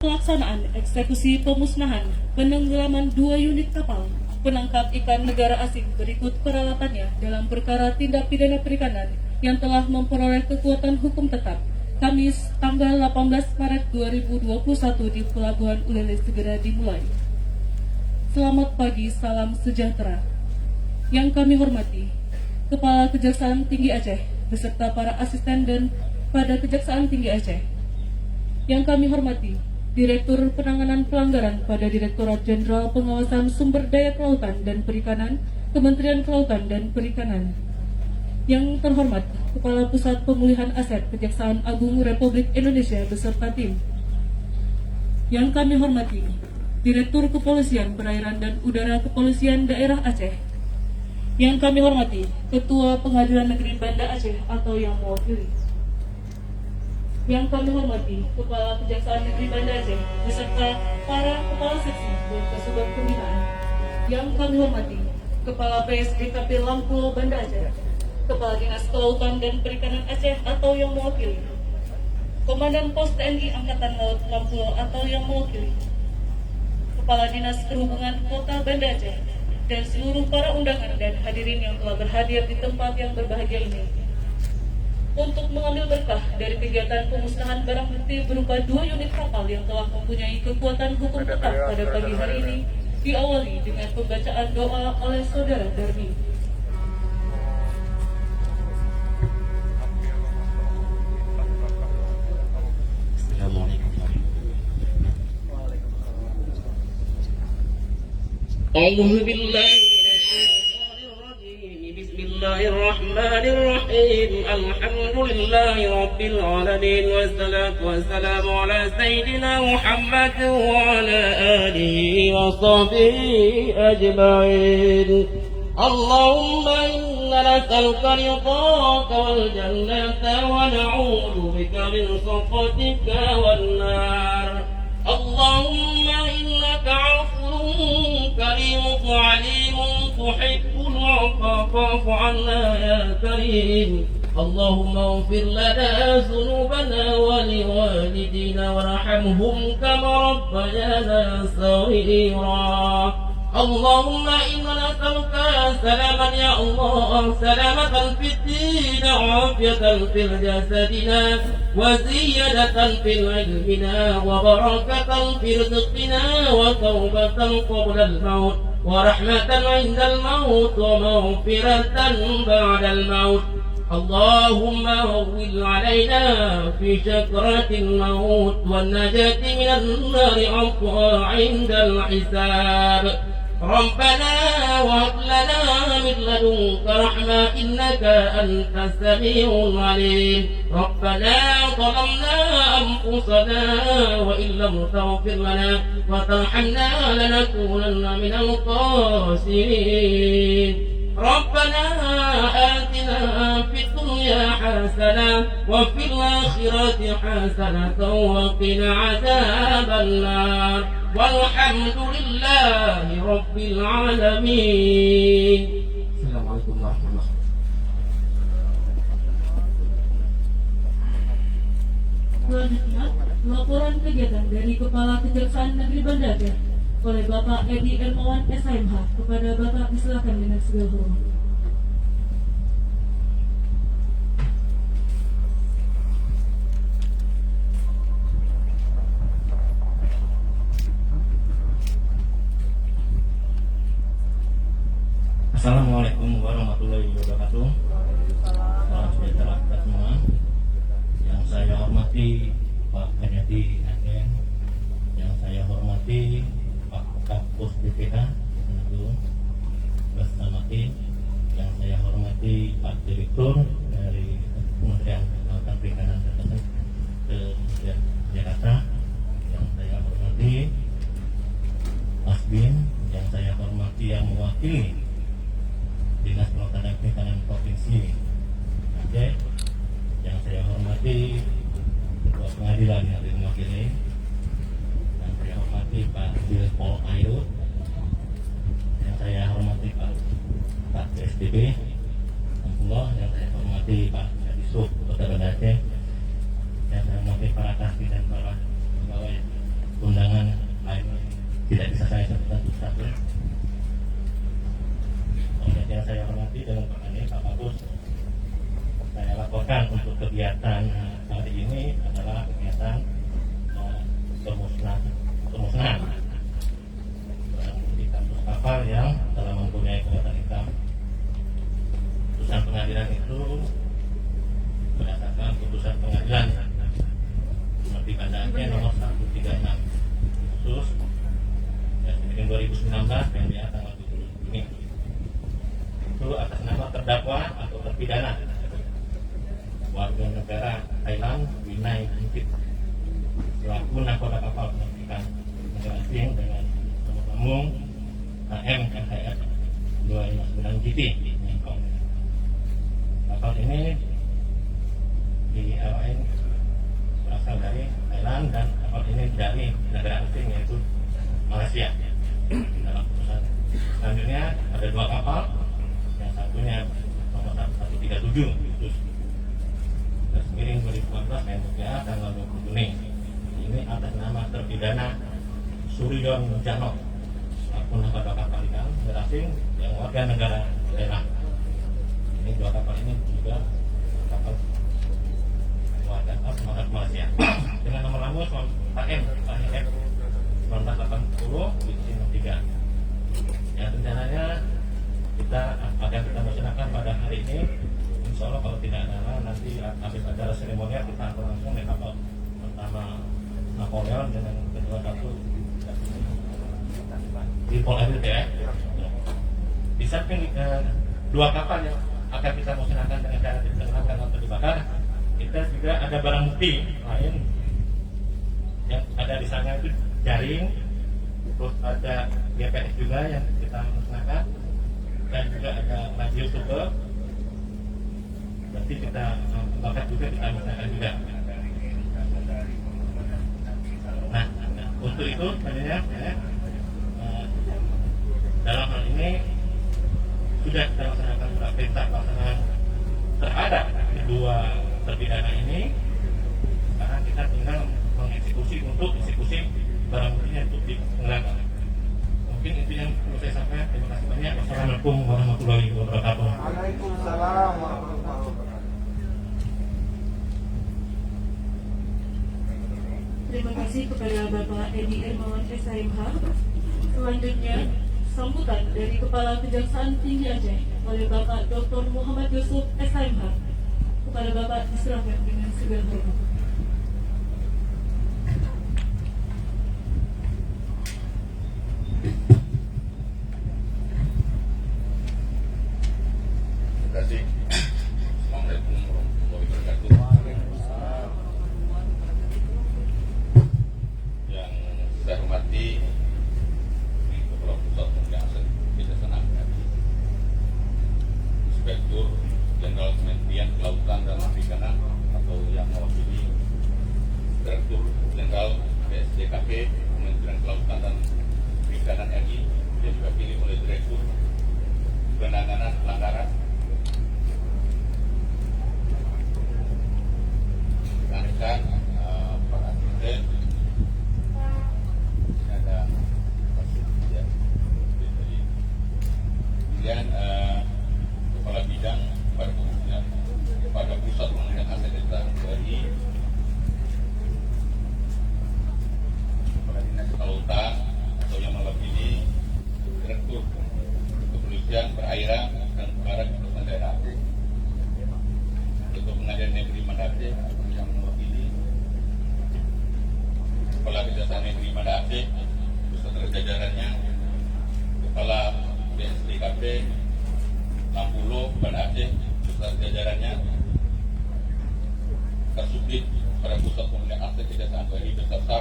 pelaksanaan eksekusi pemusnahan penenggelaman 2 unit kapal penangkap ikan negara asing berikut peralatannya dalam perkara tindak pidana perikanan yang telah memperoleh kekuatan hukum tetap Kamis tanggal 18 Maret 2021 di Pelabuhan Ulele segera dimulai. Selamat pagi, salam sejahtera. Yang kami hormati Kepala Kejaksaan Tinggi Aceh beserta para asisten dan pada Kejaksaan Tinggi Aceh. Yang kami hormati Direktur Penanganan Pelanggaran pada Direktorat Jenderal Pengawasan Sumber Daya Kelautan dan Perikanan, Kementerian Kelautan dan Perikanan. Yang terhormat Kepala Pusat Pemulihan Aset Kejaksaan Agung Republik Indonesia beserta tim. Yang kami hormati Direktur Kepolisian Perairan dan Udara Kepolisian Daerah Aceh. Yang kami hormati Ketua Pengadilan Negeri Banda Aceh atau yang mewakili. Yang kami hormati Kepala Kejaksaan Negeri Banda Aceh beserta para Kepala Seksi dan Kasubag Pembinaan. Yang kami hormati Kepala PSDKP Lampulo Banda Aceh, Kepala Dinas Kelautan dan Perikanan Aceh atau yang mewakili, Komandan Pos TNI Angkatan Laut Lampulo atau yang mewakili, Kepala Dinas Perhubungan Kota Banda Aceh, dan seluruh para undangan dan hadirin yang telah berhadir di tempat yang berbahagia ini. Untuk mengambil berkah dari kegiatan pemusnahan barang bukti berupa 2 unit kapal yang telah mempunyai kekuatan hukum tetap pada pagi hari ini, diawali dengan pembacaan doa oleh Saudara Darmi. أعوذ بالله من الشيطان الرجيم بسم الله الرحمن الرحيم الحمد لله رب العالمين والصلاة والسلام على سيدنا محمد وعلى آله وصحبه أجمعين اللهم إنا نسألك رضاك والجنة ونعوذ بك من سخطك والنار اللهم إنك عفو كريم عليم تحب العفو فاعف عنا يا كريم اللهم اغفر لنا ذنوبنا ولوالدينا وارحمهم كما ربيانا صغيرا اللهم إنا نسألك سلاما يا الله سلامة في الدين وعافية في جسدنا وزيادة في علمنا وبركة في رزقنا وتوبة قبل الموت ورحمة عند الموت ومغفرة بعد الموت اللهم هون علينا في شكرة الموت والنجاة من النار عند الحساب ربنا وهب لنا من لدنك رحمة إنك أنت السميع العليم ربنا ظلمنا أنفسنا وإن لم تغفر لنا وترحمنا لنكونن من الخاسرين ربنا آتنا في الدنيا حسنة وفي الآخرة حسنة وقنا عذاب النار والحمد لله رب العالمين. Assalamualaikum warahmatullahi wabarakatuh. Selanjutnya, laporan kegiatan dari Kepala Kejaksaan Negeri Banda Aceh oleh Bapak Edi Ermawan SMH. Kepada Bapak disilakan dengan segala hormat. Assalamualaikum warahmatullahi wabarakatuh. Salam sejahtera kita semua. Yang saya hormati Pak Kanyati Aceh, yang saya hormati Pak Kapus BPH bersama tim, yang saya hormati Pak Direktur dari Kementerian Kelautan Perikanan dan Kementerian Jakarta, yang saya hormati Mas Bin, yang saya hormati yang mewakili Dinas Kelautan dan Perikanan Provinsi Aceh, yang saya hormati Ketua Pengadilan yang mewakili, yang saya hormati Pak Dirpol Ayut, yang saya hormati Pak PSDB Alhamdulillah, yang saya hormati Pak Kadisub Kota Banda Aceh, yang saya hormati para kasih dan para pegawai tidak bisa saya sebutkan satu. Kemudian yang saya hormati dengan Pak Anies, Pak Bagus, saya laporkan untuk kegiatan hari ini adalah kegiatan pemusnahan barang bukti kasus kapal yang telah mempunyai kekuatan hitam. Putusan pengadilan itu berdasarkan putusan pengadilan seperti Banda Aceh nomor 136 khusus Garing 2019 PMDA tanggal 7 Juni itu atas nama terdakwa atau terpidana warga negara Thailand Winai Bungkit selaku nakoda kapal penerbangan negara asing dengan nomor lambung KM MHF 259 GT. Kapal ini diarahin berasal dari Thailand dan kapal ini dari negara asing yaitu Malaysia. Dalam putusan selanjutnya ada dua kapal, yang satunya nomor 137 khusus garis miring 2014 PMDA tanggal 20 Juni. Ini atas nama terpidana Suryon Jano selaku nakoda kapal ikan negara asing yang warga negara Thailand. Ini dua kapal ini juga kapal warga semangat Malaysia dengan nomor lambung KM 1980 izin 3. Yang rencananya akan kita laksanakan pada hari ini. Insya Allah kalau tidak ada nanti habis acara seremonial kita akan langsung naik kapal pertama Napoleon dengan kedua satu di Pol Air ya. Di samping dua kapal yang akan kita laksanakan dengan cara ditenggelamkan atau dibakar, kita juga ada barang bukti lain yang ada di sana itu jaring, terus ada GPS juga yang kita musnahkan dan juga ada radio super. Berarti kita bakar juga kita musnahkan juga. Nah, untuk itu sebenarnya dalam hal ini sudah kita laksanakan surat perintah pelaksanaan terhadap kedua terpidana ini. Sekarang kita tinggal mengeksekusi untuk eksekusi barang buktinya untuk ditenggelamkan. Mungkin itu yang perlu saya sampaikan. Terima kasih banyak. Wassalamualaikum warahmatullahi wabarakatuh. Waalaikumsalam warahmatullahi wabarakatuh. Terima kasih kepada Bapak Edi Hermawan SHMH. Selanjutnya, sambutan dari Kepala Kejaksaan Tinggi Aceh oleh Bapak Dr. Muhammad Yusuf SHMH. Kepada Bapak diserahkan dengan segala hormat. Terima kasih. Assalamualaikum warahmatullahi wabarakatuh. Yang saya hormati Kepala Pusat Pengawasan Kejaksaan Agung, Inspektur Jenderal Kementerian Kelautan dan Perikanan atau yang mewakili Direktur Jenderal PSDKP Kementerian Kelautan dan Perikanan RI yang diwakili oleh Direktur Penanganan Pelanggaran, rekan-rekan para asisten, ada kemudian kepala bidang pada pusat pengendalian aset desa RI, kepala dinas kelautan atau yang mewakili Direktur Kepolisian Perairan dan Barat Kepulauan Daerah, Ketua Pengadilan Negeri Banda Aceh yang mewakili Kepala Kejaksaan Negeri Banda Aceh beserta jajarannya, Kepala BSDKP 60 Banda Aceh beserta jajarannya, Kasubdit pada Pusat Pemilihan Aset Kejaksaan RI beserta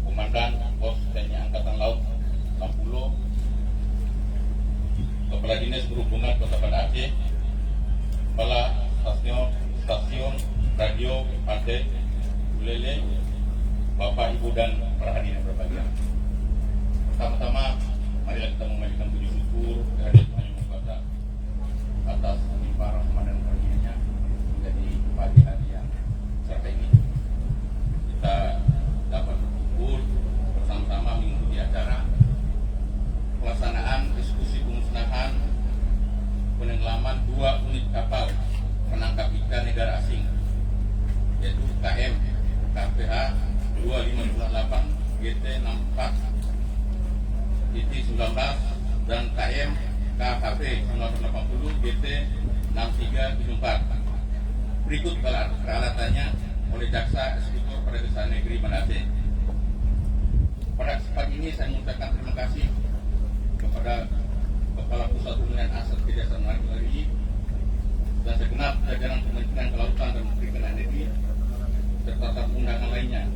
Komandan Pos TNI Angkatan Laut 60, Kepala Dinas Perhubungan Kota Banda Aceh, Kepala Stasiun Radio Pantai Bulele, Bapak, Ibu, dan para hadirin berbahagia. Pertama-tama, marilah kita memanjatkan puji syukur kehadirat Tuhan Yang Maha Kuasa atas limpah rahmat dan karunia-Nya menjadi pagi hari yang cerah ini kita dapat GT 64-19 dan KM KHP 1980 GT 6374. Berikut peralatannya oleh Jaksa Eksekutor pada Kejaksaan Negeri Banda Aceh. Pada kesempatan ini saya mengucapkan terima kasih kepada Kepala Pusat Hubungan Aset Kejaksaan Negeri dan segenap jajaran Kementerian Kelautan dan Perikanan Negeri serta tamu undangan lainnya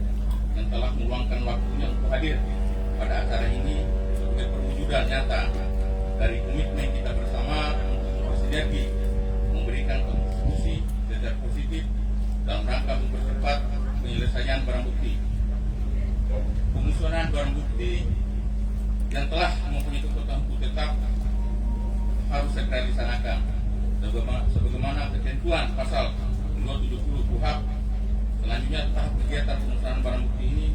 yang telah meluangkan waktunya untuk hadir pada acara ini sebagai perwujudan nyata dari komitmen kita bersama untuk bersinergi memberikan kontribusi secara positif dalam rangka mempercepat penyelesaian barang bukti. Pemusnahan barang bukti yang telah mempunyai kekuatan hukum tetap harus segera dilaksanakan sebagaimana ketentuan pasal 270 KUHP. Selanjutnya tahap kegiatan pemusnahan barang bukti ini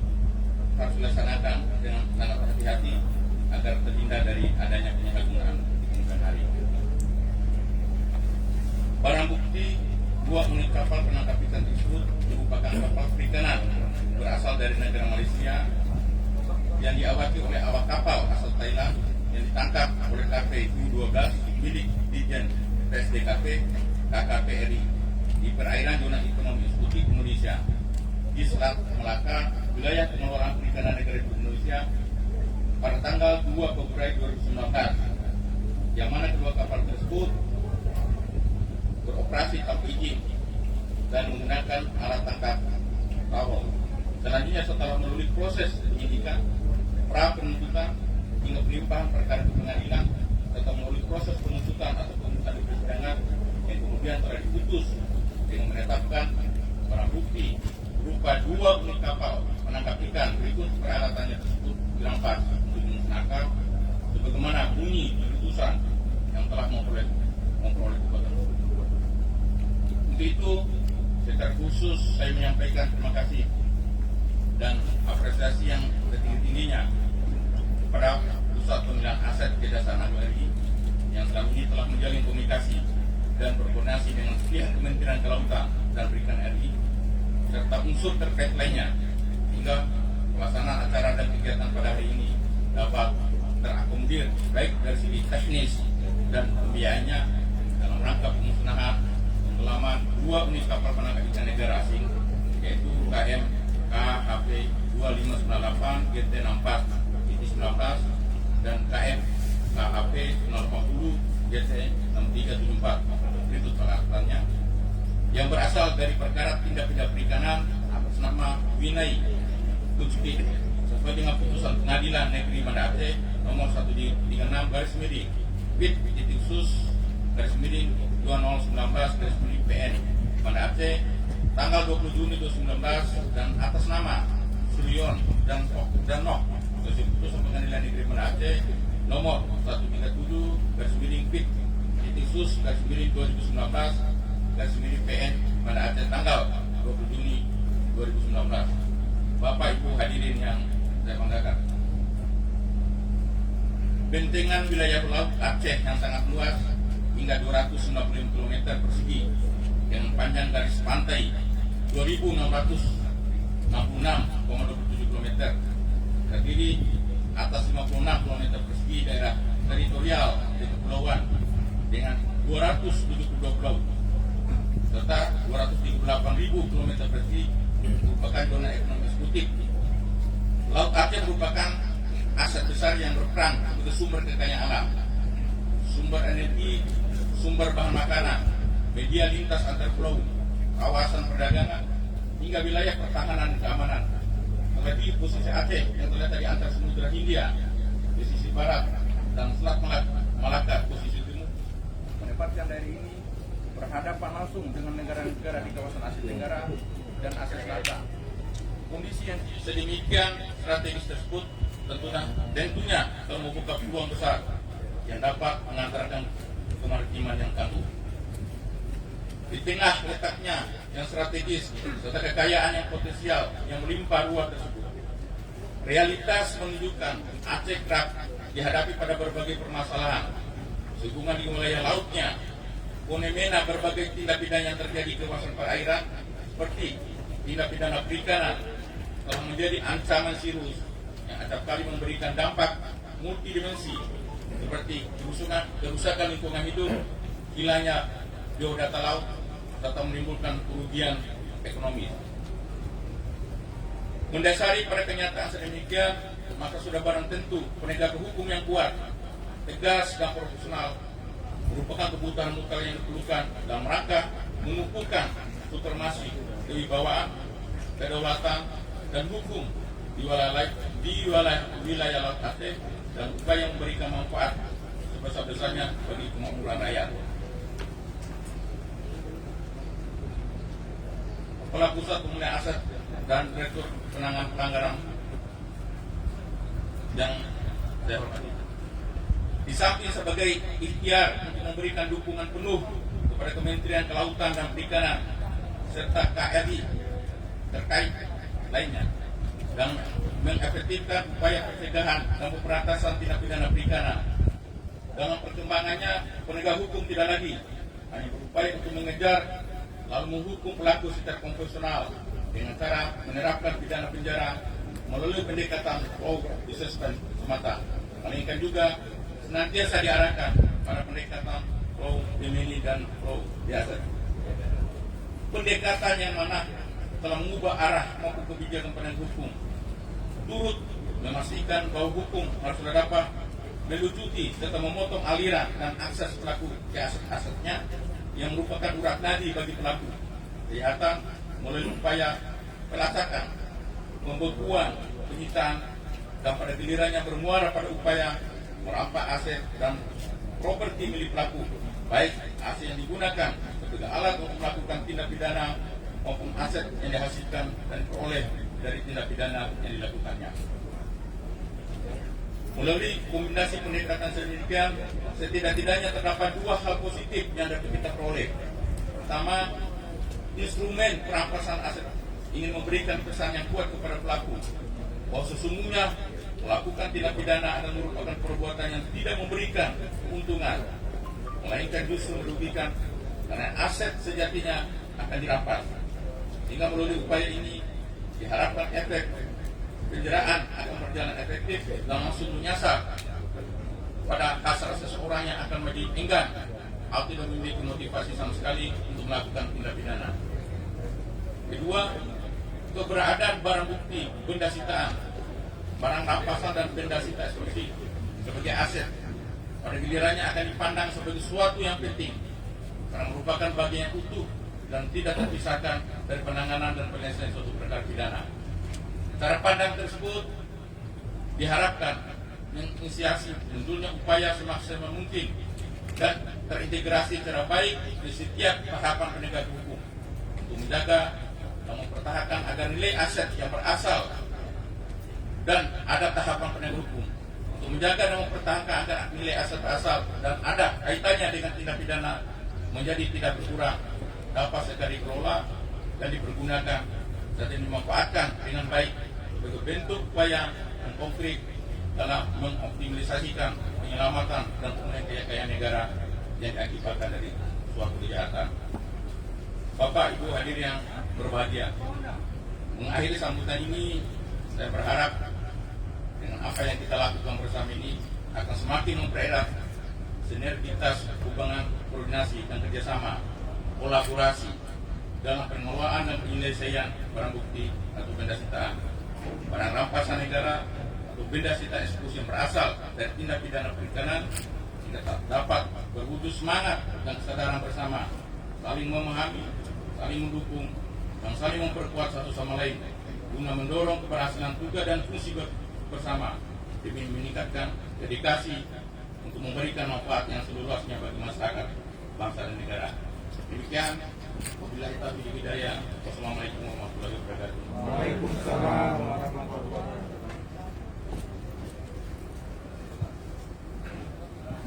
harus dilaksanakan dengan sangat hati-hati agar terhindar dari adanya penyalahgunaan di kemudian hari. Barang bukti 2 unit kapal penangkap ikan tersebut merupakan kapal perikanan berasal dari negara Malaysia yang diawaki oleh awak kapal asal Thailand yang ditangkap oleh KPU 12 milik Dijen PSDKP KKPRI di perairan zona ekonomi eksekutif Indonesia di Selat Melaka, wilayah pengelolaan perikanan negara Indonesia pada tanggal 2 Februari 2019, yang mana kedua kapal tersebut beroperasi tanpa izin dan menggunakan alat tangkap tawon. Selanjutnya setelah melalui proses penyidikan, pra penuntutan hingga pelimpahan perkara ke pengadilan serta melalui proses penuntutan atau penuntutan di persidangan yang kemudian telah diputus dengan menetapkan barang bukti berupa 2 unit kapal penangkap ikan berikut peralatannya tersebut dirampas untuk dimusnahkan sebagaimana bunyi putusan yang telah memperoleh kekuatan hukum. Untuk itu, secara khusus saya menyampaikan terima kasih dan apresiasi yang setinggi-tingginya kepada Pusat Pemilihan Aset Kejaksaan Agung RI yang selama ini telah menjalin komunikasi dan berkoordinasi dengan pihak Kementerian Kelautan dan Perikanan RI serta unsur terkait lainnya hingga pelaksanaan acara dan kegiatan pada hari ini dapat terakomodir baik dari segi teknis dan pembiayaannya dalam rangka pemusnahan penenggelaman 2 unit kapal penangkap ikan negara asing yaitu KM KHP 2598 GT 64-19 dan KM KHP 080 GT 6374. Berikut peralatannya yang berasal dari perkara tindak pidana perikanan atas nama Winai Kutsuki sesuai dengan putusan Pengadilan Negeri Banda Aceh nomor 136 garis miring bit titik sus garis miring 2019 garis miring PN Banda Aceh tanggal 20 Juni 2019 dan atas nama Suryon dan Noh sesuai putusan Pengadilan Negeri Banda Aceh nomor 137 garis miring bit titik sus garis miring 2019 garis miring PN Banda Aceh tanggal 20 Juni 2019. Bapak Ibu hadirin yang saya banggakan, bentengan wilayah laut Aceh yang sangat luas hingga 295 km persegi dengan panjang garis pantai 2.666,27 km terdiri atas 56 km persegi daerah teritorial di kepulauan dengan 272 pulau serta 238.000 km persegi merupakan zona ekonomi eksekutif. Laut Aceh merupakan aset besar yang berperan sebagai sumber kekayaan alam, sumber energi, sumber bahan makanan, media lintas antar pulau, kawasan perdagangan, hingga wilayah pertahanan dan keamanan. Terlebih posisi Aceh yang terletak di antara Samudra Hindia di sisi barat dan Selat Malaka posisi timur menempatkan daerah ini berhadapan langsung dengan negara-negara di kawasan Asia Tenggara dan Asia Selatan. Kondisi yang sedemikian strategis tersebut tentunya telah membuka peluang besar yang dapat mengantarkan kemaritiman yang tangguh. Di tengah letaknya yang strategis serta kekayaan yang potensial yang melimpah ruah tersebut, realitas menunjukkan Aceh kerap dihadapi pada berbagai permasalahan sehubungan di wilayah lautnya. Fenomena berbagai tindak pidana yang terjadi di kawasan perairan seperti tindak pidana perikanan telah menjadi ancaman serius yang acap kali memberikan dampak multidimensi seperti kerusakan lingkungan hidup, hilangnya biodata laut, serta menimbulkan kerugian ekonomi. Mendasari pada kenyataan sedemikian, maka sudah barang tentu penegak hukum yang kuat, tegas dan profesional merupakan kebutuhan mutlak yang diperlukan dalam rangka mengukuhkan supremasi kewibawaan, kedaulatan dan hukum di wilayah Laut Aceh dan upaya memberikan manfaat sebesar-besarnya bagi kemakmuran rakyat. Kepala Pusat Pemulihan Aset dan Direktur Penanganan Pelanggaran yang saya hormati, di samping sebagai ikhtiar untuk memberikan dukungan penuh kepada Kementerian Kelautan dan Perikanan serta KRI terkait lainnya dan mengefektifkan upaya pencegahan dan pemberantasan tindak pidana perikanan. Dalam perkembangannya, penegak hukum tidak lagi hanya berupaya untuk mengejar lalu menghukum pelaku secara konvensional dengan cara menerapkan pidana penjara melalui pendekatan law assessment semata, melainkan juga senantiasa diarahkan pada pendekatan law demini dan law biasa. Pendekatan yang mana telah mengubah arah maupun kebijakan penegak hukum, turut memastikan bahwa hukum harus dapat melucuti serta memotong aliran dan akses pelaku ke aset-asetnya yang merupakan urat nadi bagi pelaku kejahatan melalui upaya pelacakan, pembekuan, penyitaan, dan pada gilirannya bermuara pada upaya merampas aset dan properti milik pelaku, baik aset yang digunakan sebagai alat untuk melakukan tindak pidana maupun aset yang dihasilkan dan diperoleh dari tindak pidana yang dilakukannya. Melalui kombinasi pendekatan sedemikian, setidak-tidaknya terdapat dua hal positif yang dapat kita peroleh. Pertama, instrumen perampasan aset ingin memberikan pesan yang kuat kepada pelaku bahwa sesungguhnya melakukan tindak pidana adalah merupakan perbuatan yang tidak memberikan keuntungan, melainkan justru merugikan karena aset sejatinya akan dirampas. Sehingga melalui upaya ini diharapkan efek penjeraan akan berjalan efektif dan langsung menyasar pada hasrat seseorang yang akan menjadi enggan atau tidak memiliki motivasi sama sekali untuk melakukan tindak pidana. Kedua, keberadaan barang bukti, benda sitaan, barang rampasan dan benda sita eksklusif sebagai aset pada gilirannya akan dipandang sebagai sesuatu yang penting karena merupakan bagian utuh dan tidak terpisahkan dari penanganan dan penyelesaian suatu perkara pidana. Cara pandang tersebut diharapkan menginisiasi munculnya upaya semaksimal mungkin dan terintegrasi secara baik di setiap tahapan penegak hukum untuk menjaga dan mempertahankan agar nilai aset yang berasal dan ada tahapan penegak hukum untuk menjaga dan mempertahankan agar nilai aset berasal dan ada kaitannya dengan tindak pidana menjadi tidak berkurang, dapat segera dikelola dan dipergunakan dan dimanfaatkan dengan baik sebagai bentuk upaya yang konkret dalam mengoptimalisasikan penyelamatan dan pemulihan kekayaan negara yang diakibatkan dari suatu kejahatan. Bapak Ibu hadirin yang berbahagia, mengakhiri sambutan ini saya berharap dengan apa yang kita lakukan bersama ini akan semakin mempererat sinergitas hubungan koordinasi dan kerjasama kolaborasi dalam pengelolaan dan penyelesaian barang bukti atau benda sitaan, barang rampasan negara atau benda sitaan eksklusif yang berasal dari tindak pidana perikanan, sehingga dapat berwujud semangat dan kesadaran bersama, saling memahami, saling mendukung, dan saling memperkuat satu sama lain guna mendorong keberhasilan tugas dan fungsi bersama demi meningkatkan dedikasi untuk memberikan manfaat yang seluruhnya bagi masyarakat, bangsa dan negara. Demikian, wabillahi taufiq wal hidayah. Wassalamualaikum warahmatullahi wabarakatuh. Waalaikumsalam warahmatullahi wabarakatuh.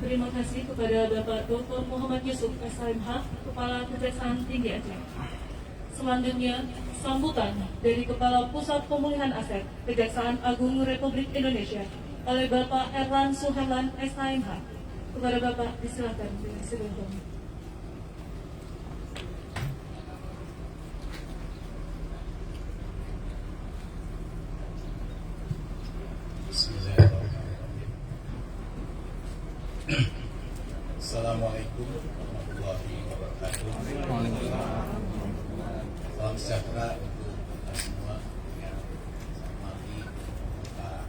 Terima kasih kepada Bapak Dr. Muhammad Yusuf SHMH, Kepala Kejaksaan Tinggi Aceh. Selanjutnya, sambutan dari Kepala Pusat Pemulihan Aset Kejaksaan Agung Republik Indonesia oleh Bapak Erlan Suherlan SHMH. Kepada Bapak disilakan dengan segala. Assalamualaikum warahmatullahi wabarakatuh. Salam sejahtera untuk kita semua yang saya hormati Pak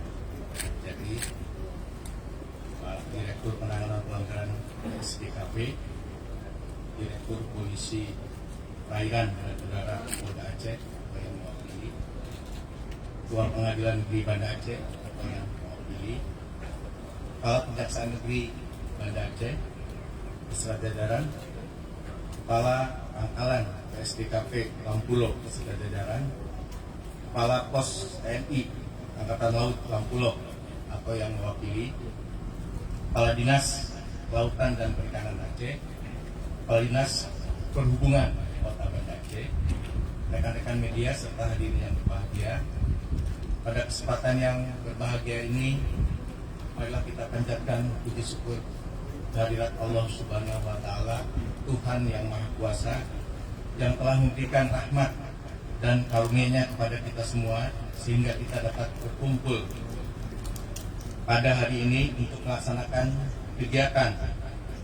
Jadi, Pak Direktur Penanganan Pelanggaran SDKP, Direktur Polisi Perairan dan Udara Polda Aceh yang mewakili, Ketua Pengadilan Negeri Banda Aceh yang mewakili, Kepala Kejaksaan Negeri Banda Aceh beserta jajaran, Kepala Pangkalan SDKP Lampulo beserta jajaran, Kepala Pos TNI Angkatan Laut Lampulo atau yang mewakili, Kepala Dinas Kelautan dan Perikanan Aceh, Kepala Dinas Perhubungan Kota Banda Aceh, rekan-rekan media serta hadirin yang berbahagia. Pada kesempatan yang berbahagia ini, marilah kita panjatkan puji syukur kehadirat Allah Subhanahu wa Ta'ala, Tuhan yang Maha Kuasa, yang telah memberikan rahmat dan karunia-Nya kepada kita semua sehingga kita dapat berkumpul pada hari ini untuk melaksanakan kegiatan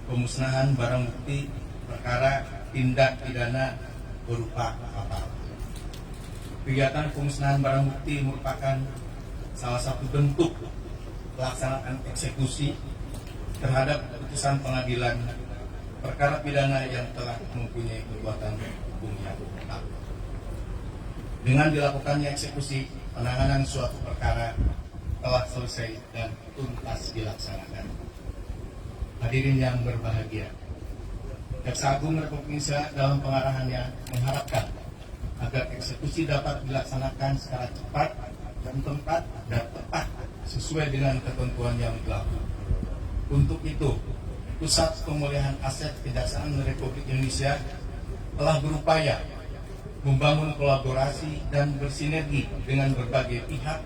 pemusnahan barang bukti perkara tindak pidana berupa kapal. Kegiatan pemusnahan barang bukti merupakan salah satu bentuk pelaksanaan eksekusi terhadap putusan pengadilan perkara pidana yang telah mempunyai kekuatan hukum yang tetap. Dengan dilakukannya eksekusi, penanganan suatu perkara telah selesai dan tuntas dilaksanakan. Hadirin yang berbahagia, Jaksa Agung Republik Indonesia dalam pengarahannya mengharapkan agar eksekusi dapat dilaksanakan secara cepat dan tempat sesuai dengan ketentuan yang berlaku. Untuk itu, Pusat Pemulihan Aset Kejaksaan Republik Indonesia telah berupaya membangun kolaborasi dan bersinergi dengan berbagai pihak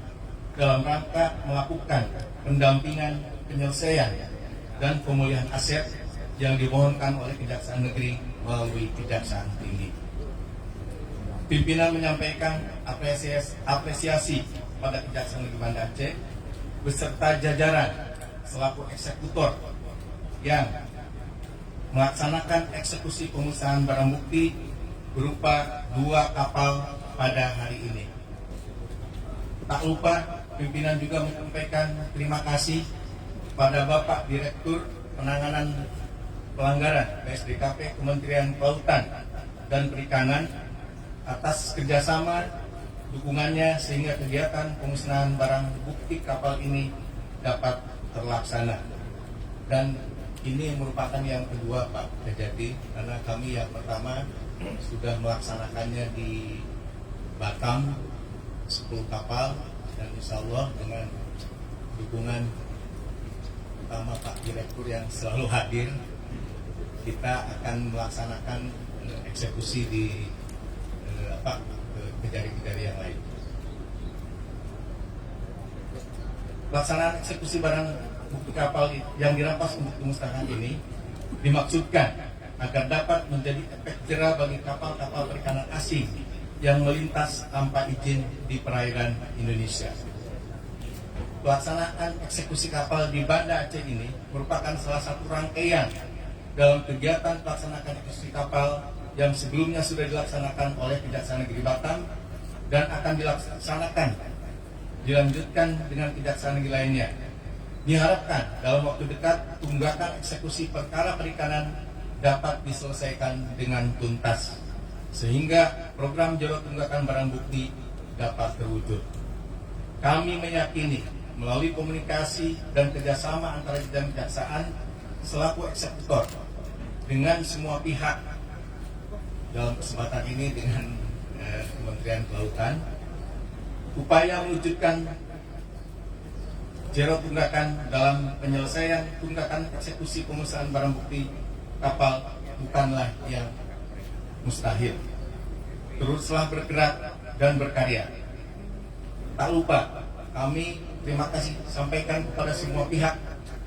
dalam rangka melakukan pendampingan, penyelesaian, dan pemulihan aset yang dimohonkan oleh Kejaksaan Negeri melalui Kejaksaan Tinggi. Pimpinan menyampaikan apresiasi pada Kejaksaan Negeri Banda Aceh beserta jajaran selaku eksekutor yang melaksanakan eksekusi pemusnahan barang bukti berupa 2 kapal pada hari ini. Tak lupa, pimpinan juga menyampaikan terima kasih pada Bapak Direktur Penanganan Pelanggaran SDKP Kementerian Kelautan dan Perikanan atas kerjasama dukungannya sehingga kegiatan pemusnahan barang bukti kapal ini dapat terlaksana. Dan ini merupakan yang kedua Pak Kejati, karena kami yang pertama sudah melaksanakannya di Batam 10 kapal, dan insya Allah dengan dukungan utama Pak Direktur yang selalu hadir, kita akan melaksanakan eksekusi di kejari-kejari yang lain. Pelaksanaan eksekusi barang bukti kapal yang dirampas untuk pemusnahan ini dimaksudkan agar dapat menjadi efek jera bagi kapal-kapal perikanan asing yang melintas tanpa izin di perairan Indonesia. Pelaksanaan eksekusi kapal di Banda Aceh ini merupakan salah satu rangkaian dalam kegiatan pelaksanaan eksekusi kapal yang sebelumnya sudah dilaksanakan oleh Kejaksaan Negeri Batam dan akan dilanjutkan dengan Kejaksaan Negeri lainnya. Diharapkan dalam waktu dekat tunggakan eksekusi perkara perikanan dapat diselesaikan dengan tuntas sehingga program jodoh tunggakan barang bukti dapat terwujud. Kami meyakini melalui komunikasi dan kerjasama antara kejaksaan selaku eksekutor dengan semua pihak, dalam kesempatan ini dengan Kementerian Kelautan, upaya mewujudkan jero tunggakan dalam penyelesaian tunggakan eksekusi pemusnahan barang bukti kapal bukanlah yang mustahil. Teruslah bergerak dan berkarya. Tak lupa, kami terima kasih sampaikan kepada semua pihak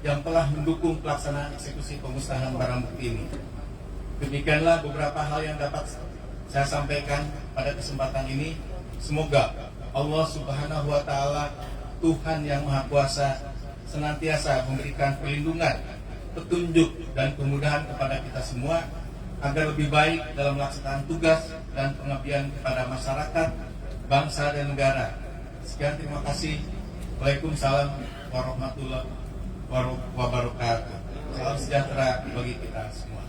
yang telah mendukung pelaksanaan eksekusi pemusnahan barang bukti ini. Demikianlah beberapa hal yang dapat saya sampaikan pada kesempatan ini. Semoga Allah Subhanahu wa Ta'ala, Tuhan yang Maha Kuasa, senantiasa memberikan perlindungan petunjuk dan kemudahan kepada kita semua agar lebih baik dalam melaksanakan tugas dan pengabdian kepada masyarakat, bangsa dan negara. Sekian, terima kasih. Waalaikumsalam warahmatullahi wabarakatuh. Salam sejahtera bagi kita semua.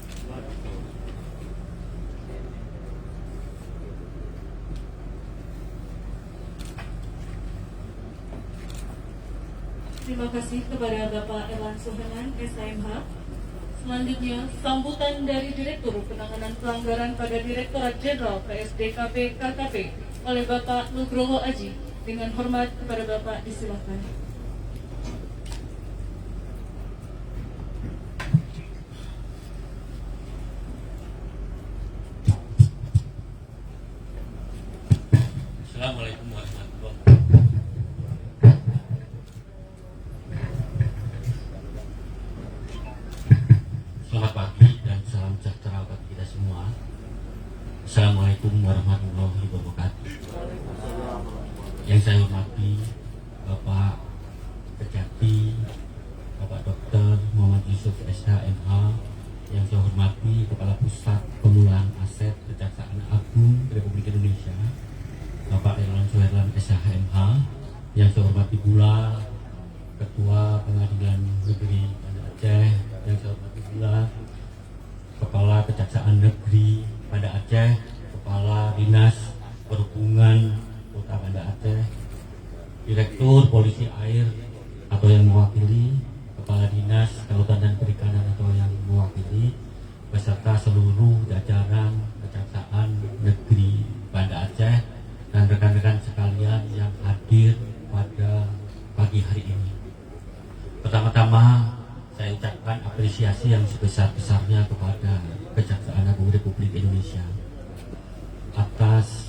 Terima kasih kepada Bapak Erlan Suhanan, SHMH. Selanjutnya, sambutan dari Direktur Penanganan Pelanggaran pada Direktorat Jenderal PSDKP KKP oleh Bapak Nugroho Aji. Dengan hormat kepada Bapak disilakan. Assalamualaikum warahmatullahi wabarakatuh. Selamat pagi dan salam sejahtera bagi kita semua. Assalamualaikum warahmatullahi wabarakatuh. Yang saya hormati Bapak Kejati, Bapak Dr. Muhammad Yusuf SHMH, yang saya hormati Kepala Pusat Pemulihan Aset Kejaksaan Agung Republik Indonesia, Bapak Erlan Suherlan SHMH, yang saya hormati pula Ketua Pengadilan Negeri Banda Aceh, yang saya hormati pula Kepala Kejaksaan Negeri Banda Aceh, Kepala Dinas Perhubungan Kota Banda Aceh, Direktur Polisi Air atau yang mewakili, Kepala Dinas Kelautan dan Perikanan atau yang mewakili, beserta seluruh jajaran Kejaksaan Negeri Banda Aceh dan rekan-rekan sekalian yang hadir pada pagi hari ini. Pertama-tama saya ucapkan apresiasi yang sebesar-besarnya kepada Kejaksaan Agung Republik Indonesia atas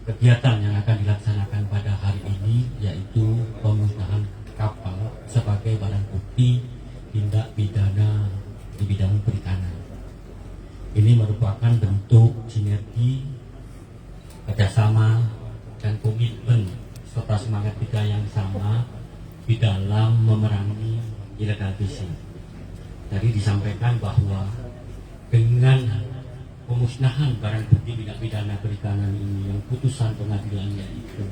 kegiatan yang akan dilaksanakan pada hari ini, yaitu pemusnahan kapal sebagai barang bukti tindak pidana di bidang perikanan. Ini merupakan bentuk sinergi, kerjasama, dan komitmen serta semangat kita yang sama di dalam memerangi illegal fishing. Tadi disampaikan bahwa dengan pemusnahan barang bukti tindak pidana perikanan ini yang putusan pengadilannya itu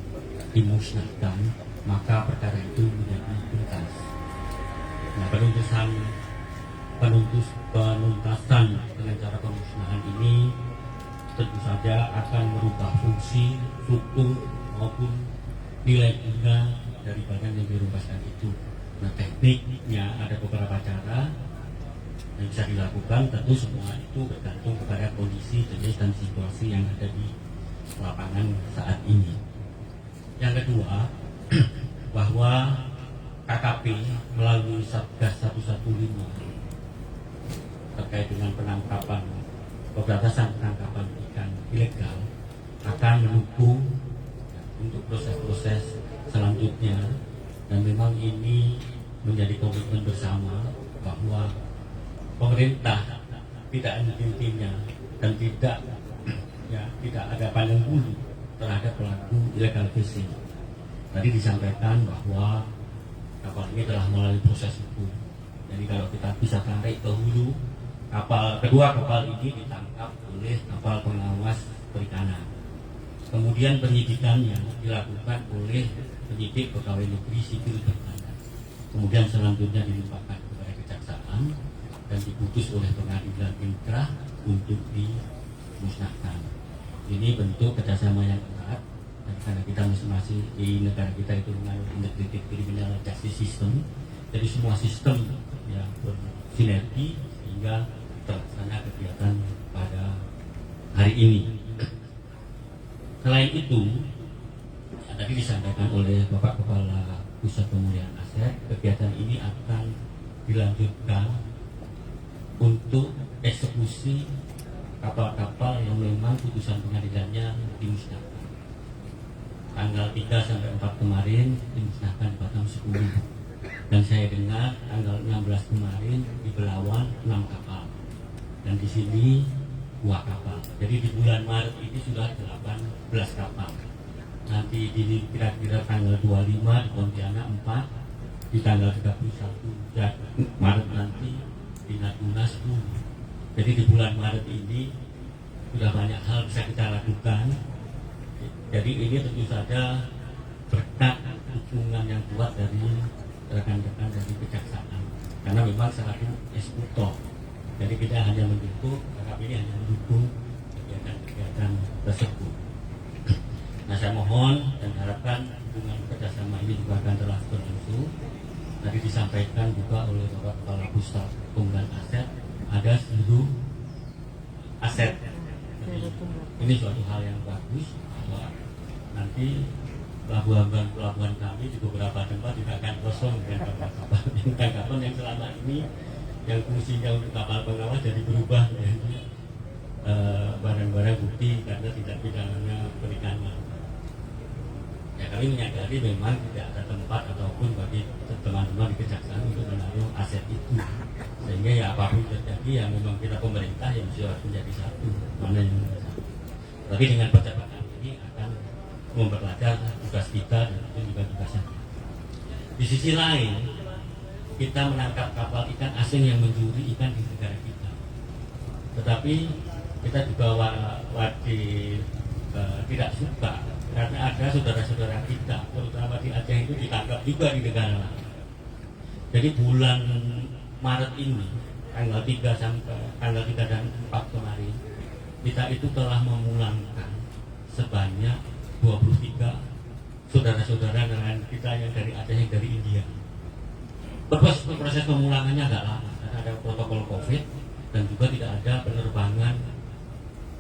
dimusnahkan, maka perkara itu menjadi tuntas. Nah, penuntasan dengan cara pemusnahan ini tentu saja akan merubah fungsi, struktur maupun nilai guna dari barang yang dirumpaskan itu. Nah, tekniknya ada beberapa cara yang bisa dilakukan, tentu semua itu bergantung kepada kondisi, jenis, dan situasi yang ada di lapangan saat ini. Yang kedua, bahwa KKP melalui Satgas 115 terkait dengan penangkapan, pemberantasan penangkapan ikan ilegal akan mendukung untuk proses-proses selanjutnya, dan memang ini menjadi komitmen bersama bahwa pemerintah tidak henti-hentinya dan tidak ada pandang bulu terhadap pelaku illegal fishing. Tadi disampaikan bahwa kapal ini telah melalui proses hukum. Jadi kalau kita bisa tarik ke hulu, kedua kapal ini ditangkap oleh kapal pengawas perikanan. Kemudian penyidikannya dilakukan oleh penyidik pegawai negeri sipil perikanan. Kemudian selanjutnya dilimpahkan kepada kejaksaan dan diputus oleh pengadilan inkrah untuk dimusnahkan. Ini bentuk kerjasama yang erat, dan karena kita masing-masing di negara kita itu mengalami integrated criminal justice system, jadi semua sistem yang bersinergi sehingga terlaksana kegiatan pada hari ini. Selain itu, tadi disampaikan oleh Bapak Kepala Pusat Pemulihan Aset, kegiatan ini akan dilanjutkan untuk eksekusi kapal-kapal yang memang putusan pengadilannya dimusnahkan. Tanggal 3 sampai 4 kemarin dimusnahkan di Batam 10. Dan saya dengar tanggal 16 kemarin di Belawan 6 kapal. Dan di sini 2 kapal. Jadi di bulan Maret ini sudah 18 kapal. Nanti di kira-kira tanggal 25 di Pontianak 4, di tanggal 31 Maret nanti 2020. Jadi di bulan Maret ini sudah banyak hal bisa kita lakukan. Jadi ini tentu saja berkat dukungan yang kuat dari rekan-rekan dari kejaksaan. Karena memang selaku eksekutor. Jadi kita hanya mendukung, karena ini hanya mendukung kegiatan-kegiatan tersebut. Nah, saya mohon dan harapkan hubungan kerjasama ini juga akan terus berlangsung. Tadi disampaikan juga oleh Bapak Kepala Pusat Pengelolaan Aset, ada seluruh aset. Jadi, ini suatu hal yang bagus bahwa nanti pelabuhan kami di beberapa tempat tidak akan kosong dengan kapal-kapal yang selama ini yang fungsinya untuk kapal pengawal jadi berubah menjadi barang-barang bukti karena tidak pidana perikanan. Ya, kami menyadari memang tidak ada tempat ataupun bagi teman-teman di kejaksaan untuk menaruh aset itu, sehingga ya apapun terjadi ya memang kita pemerintah yang harus menjadi satu, mana yang menjadi satu. Tapi dengan percepatan ini akan memperlancar tugas kita dan itu juga tugasnya. Di sisi lain, kita menangkap kapal ikan asing yang mencuri ikan di negara kita. Tetapi kita juga wajib tidak suka karena ada saudara-saudara kita, terutama di Aceh itu ditangkap juga di negara lain. Jadi bulan Maret ini, tanggal 3 sampai tanggal 3 dan 4 kemarin, kita itu telah memulangkan sebanyak 23 saudara-saudara dengan kita yang dari Aceh, yang dari India. Proses pemulangannya agak lama karena ada protokol COVID dan juga tidak ada penerbangan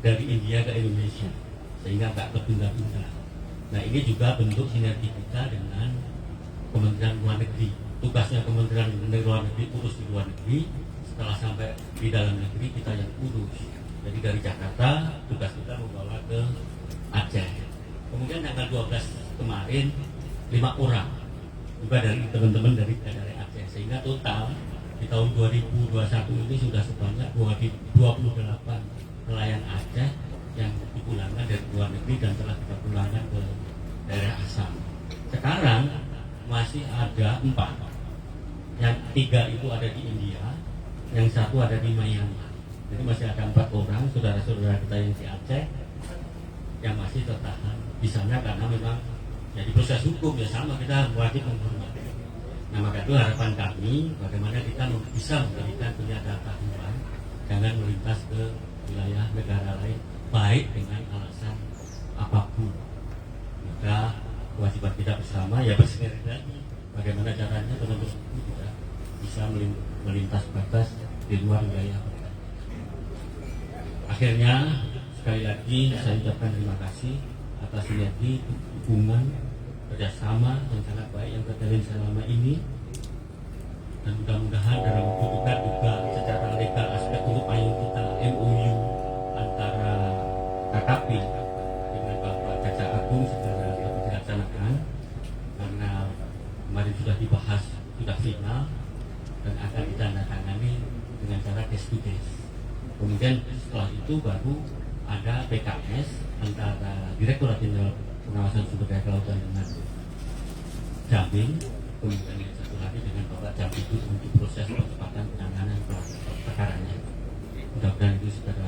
dari India ke Indonesia, sehingga agak tertunda-tunda. Nah, ini juga bentuk sinergi kita dengan Kementerian Luar Negeri. Tugasnya Kementerian Luar Negeri urus di luar negeri, setelah sampai di dalam negeri kita yang urus. Jadi dari Jakarta tugas kita membawa ke Aceh. Kemudian tanggal 12 kemarin 5 orang juga dari teman-teman dari Aceh, sehingga total di tahun 2021 ini sudah sebanyak 28 nelayan Aceh yang dipulangkan dari luar negeri dan telah kita pulangkan ke daerah asal. Sekarang masih ada 4, yang 3 itu ada di India, yang 1 ada di Myanmar. Jadi masih ada 4 orang saudara-saudara kita yang di Aceh yang masih tertahan di sana karena memang jadi proses hukum ya sama, kita wajib menghormati. Nah, maka itu harapan kami bagaimana kita bisa memberikan penyadaran jangan melintas ke wilayah negara lain baik dengan alasan apapun. Maka kewajiban kita bersama ya bersinergi lagi bagaimana caranya teman-teman juga bisa melintas batas di luar wilayah mereka. Akhirnya sekali lagi saya ucapkan terima kasih atas sinergi hubungan kerjasama yang sangat baik yang terjalin selama ini, dan mudah-mudahan dalam waktu dekat juga secara legal aspek untuk payung kita MOU antara KKP dengan Bapak Jaksa Agung segera dapat dilaksanakan karena kemarin sudah dibahas, sudah final dan akan ditandatangani dengan cara case to case. Kemudian setelah itu baru ada PKS antara Direktorat Jenderal Pengawasan Sumber Daya Kelautan dengan Jamping, kemudian yang satu lagi dengan Bapak Jamping itu untuk proses percepatan penanganan perkaranya. Mudah-mudahan itu segera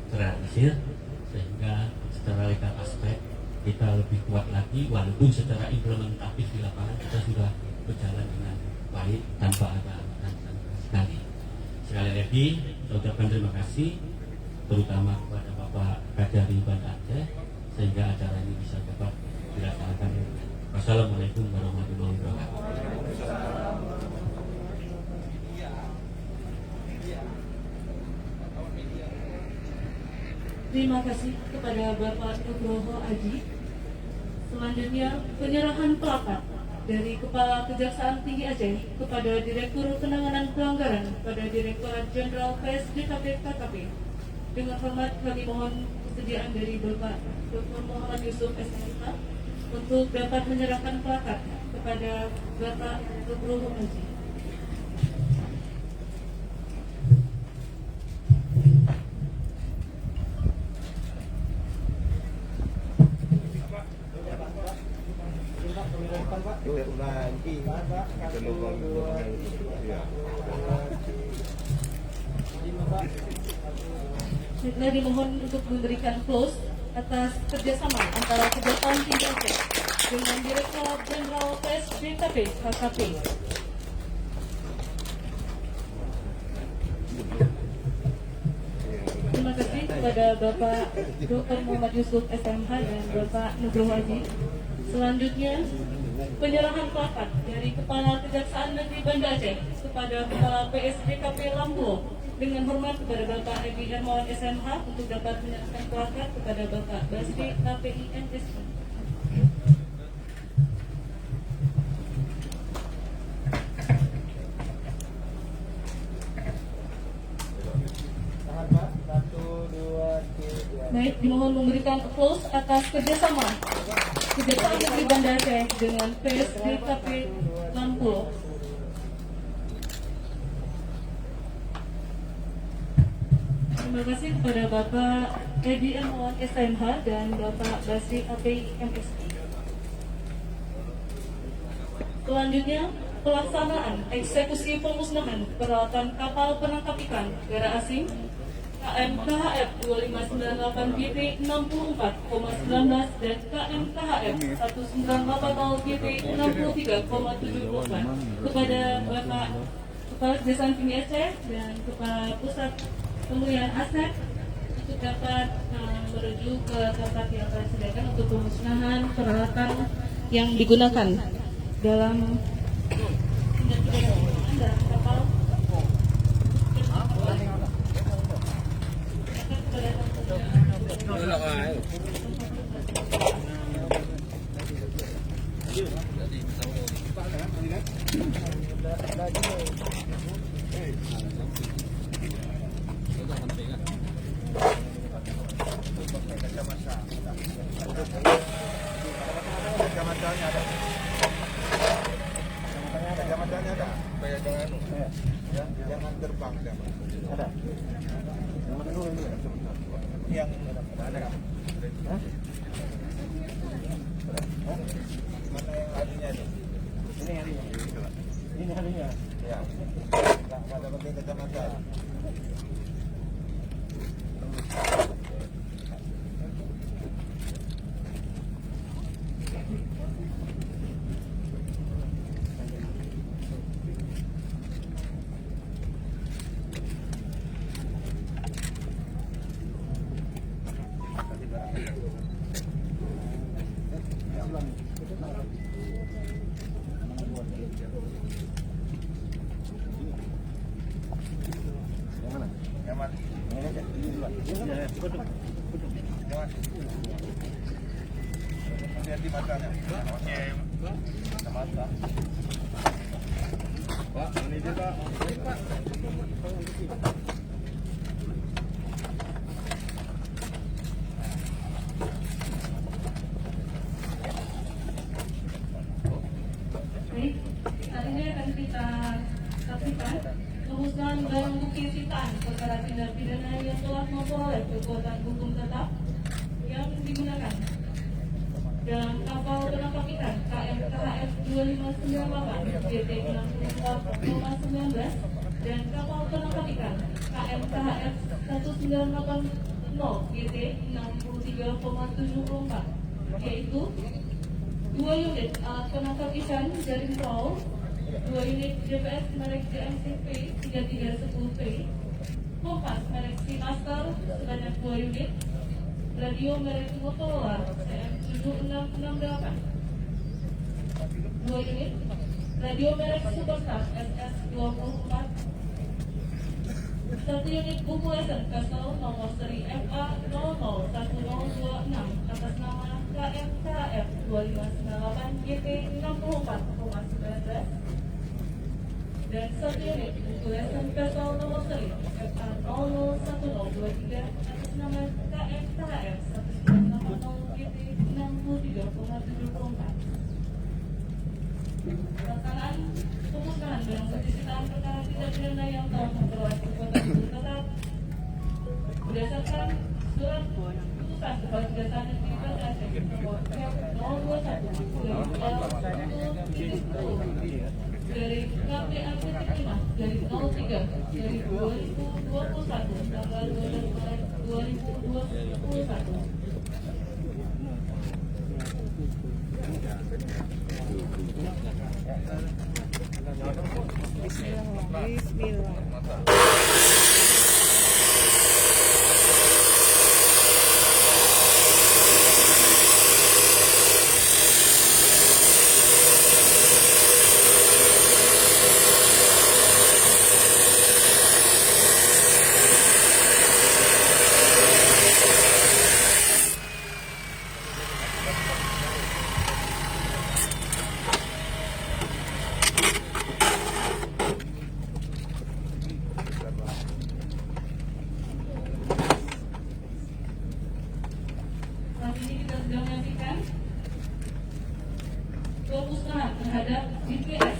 terrealisir sehingga secara legal aspek kita lebih kuat lagi, walaupun secara implementatif di lapangan kita sudah berjalan dengan baik tanpa ada hambatan sekali. Sekali lagi saya ucapkan terima kasih terutama kepada Bapak Kajari Banda Aceh sehingga acara ini bisa dapat dilaksanakan. Wassalamualaikum warahmatullahi wabarakatuh. Terima kasih kepada Bapak Nugroho Aji. Selanjutnya penyerahan plakat dari Kepala Kejaksaan Tinggi Aceh kepada Direktur Penanganan Pelanggaran pada Direktorat Jenderal PSDKP KKP. Dengan hormat kami mohon kesediaan dari Bapak Dr. Muhammad Yusuf SMK untuk dapat menyerahkan plakat kepada Bapak Nugroho Aji. Selanjutnya dimohon untuk memberikan close atas kerjasama antara Kejaksaan Tinggi Aceh dengan Direktorat Jenderal PSDKP KKP. Terima kasih kepada Bapak Dr. Muhammad Yusuf SMH dan Bapak Nugroho Haji. Selanjutnya, penyerahan plakat dari Kepala Kejaksaan Negeri Banda Aceh kepada Kepala PSDKP Lambulo. Dengan hormat kepada Bapak Edi Hermawan SMH untuk dapat menyerahkan plakat kepada Bapak Basri KPI MSI. Baik, dimohon memberikan applause atas kerjasama Kejaksaan Negeri Banda Aceh dengan PSDKP Lampulo. Terima kasih kepada Bapak Edi Hermawan SMH dan Bapak Basri KPI MSI. Selanjutnya, pelaksanaan eksekusi pemusnahan peralatan kapal penangkap ikan negara asing KM KHF 2598 GT 64,19 dan KM KHF 1980 GT 63,74 kepada Bapak Kepala Kejaksaan Tinggi Aceh dan Kepala Pusat Pemulihan Aset untuk dapat menuju ke tempat yang telah disediakan untuk pemusnahan peralatan yang digunakan dalam tindak pidana pembunuhan dalam kapal. Jangan terbang, ada. Yang ada. Mana yang hadinya ini? Ini hadinya. Ini hadinya. Ya. Enggak ada pakai kacamata. Lihat di matanya. Oke. Mata. Pak, ini dia, Pak. Pak. Baik, saat ini akan kita saksikan pemusnahan barang bukti sitaan perkara tindak pidana yang telah memperoleh kekuatan hukum tetap yang digunakan dalam kapal penangkap ikan KM KHF 2598 GT 64,19 dan kapal penangkap ikan KM KHF 1980 GT 63,74 yaitu 2 unit alat penangkap ikan jaring trawl, 2 unit GPS merek JMCP 3310P, kompas merek Seamaster sebanyak 2 unit, radio merek Motorola CM7668, 2 unit, radio merek Superstar SS24, 1 unit buku lesson Castle nomor seri MA 001026 atas nama KMKF 2598 GT 64,19 dan 1 unit buku lesson Castle nomor seri MA 001023 atas nama KMKF 1980 GT 63,74. Pelaksanaan pemusnahan barang bukti sitaan perkara tindak pidana yang telah memperoleh kekuatan hukum tetap berdasarkan surat putusan Kepala Kejaksaan Negeri Banda Aceh nomor 021 dari KP BAP 5 dari 03 dari 2021 tanggal 12 Maret 2021. Saat ini kita sedang menyaksikan pemusnahan terhadap GPS.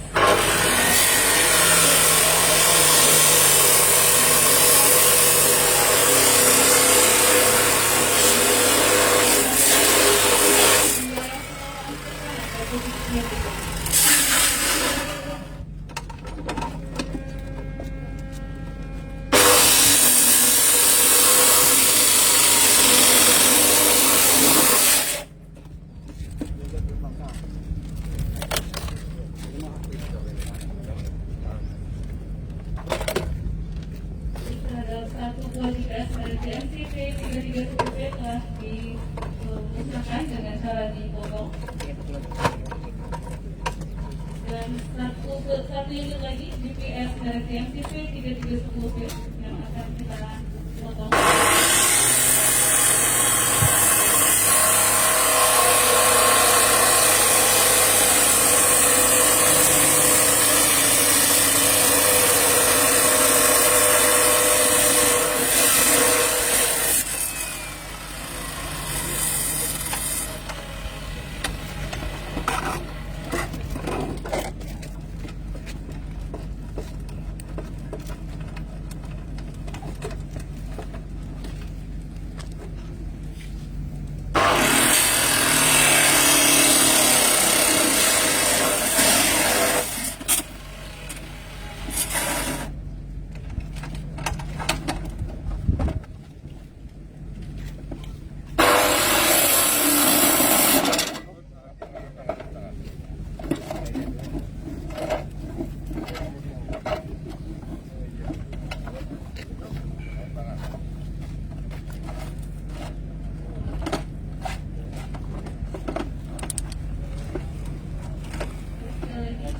Terhadap satu buah GPS dari CMCP 330P telah dimusnahkan dengan cara dipotong. Dan satu unit lagi GPS dari CMCP 3310P yang akan kita potong.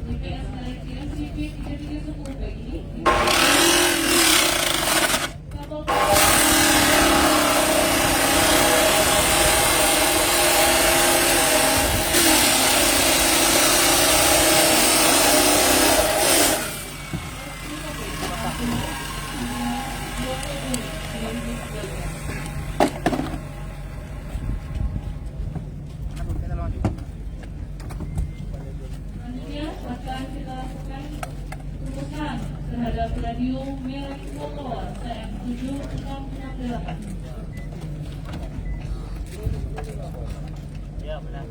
GPS dari CMCP 3310P ini kapal selanjutnya akan kita lakukan pemusnahan terhadap radio milik Motorola CM7668. Ya, benar.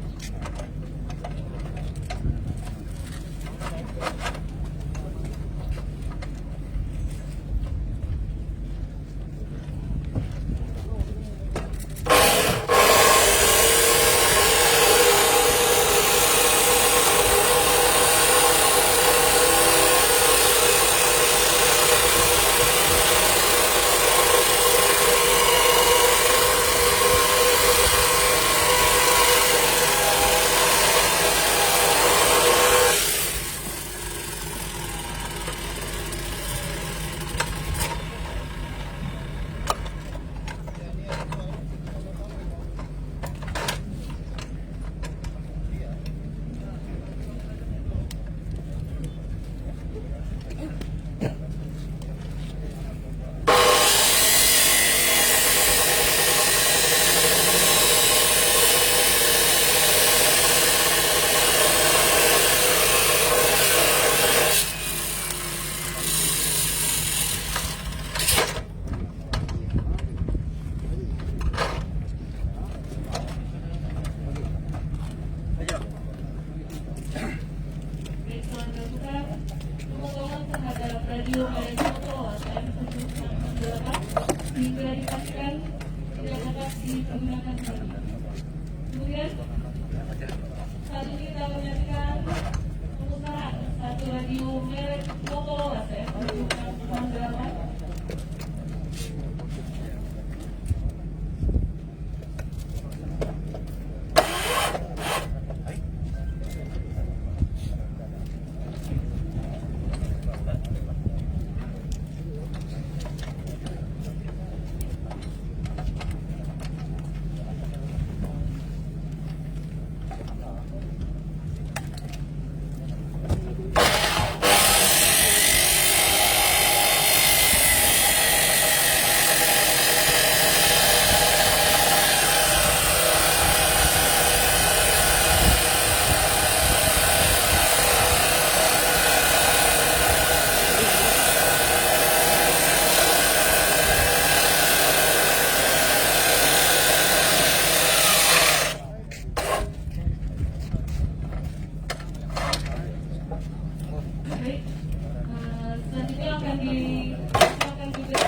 pemotongan terhadap radio merek Motorola TM768 hingga dipastikan tidak dapat digunakan lagi. Kemudian, saat ini kita menyaksikan pemusnahan satu radio merek Motorola TM768. Baik, selanjutnya akan disiapkan juga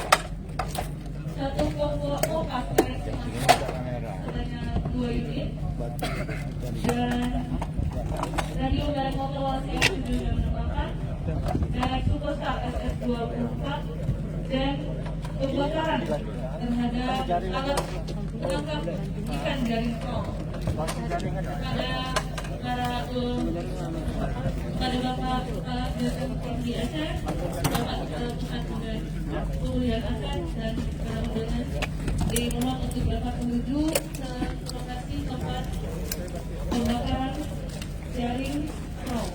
satu kelompok opas merek sebanyak 2 unit dan radio merek Motorola TM768 merek Superstar SS24 dan pembakaran terhadap alat penangkap ikan jaring troll pada Bapak Kepala Dirjen Tinggi Aset, Bapak Pusat Pemulihan Aset dan Kemudian dimohon untuk dapat menuju ke lokasi tempat pembakaran jaring troll.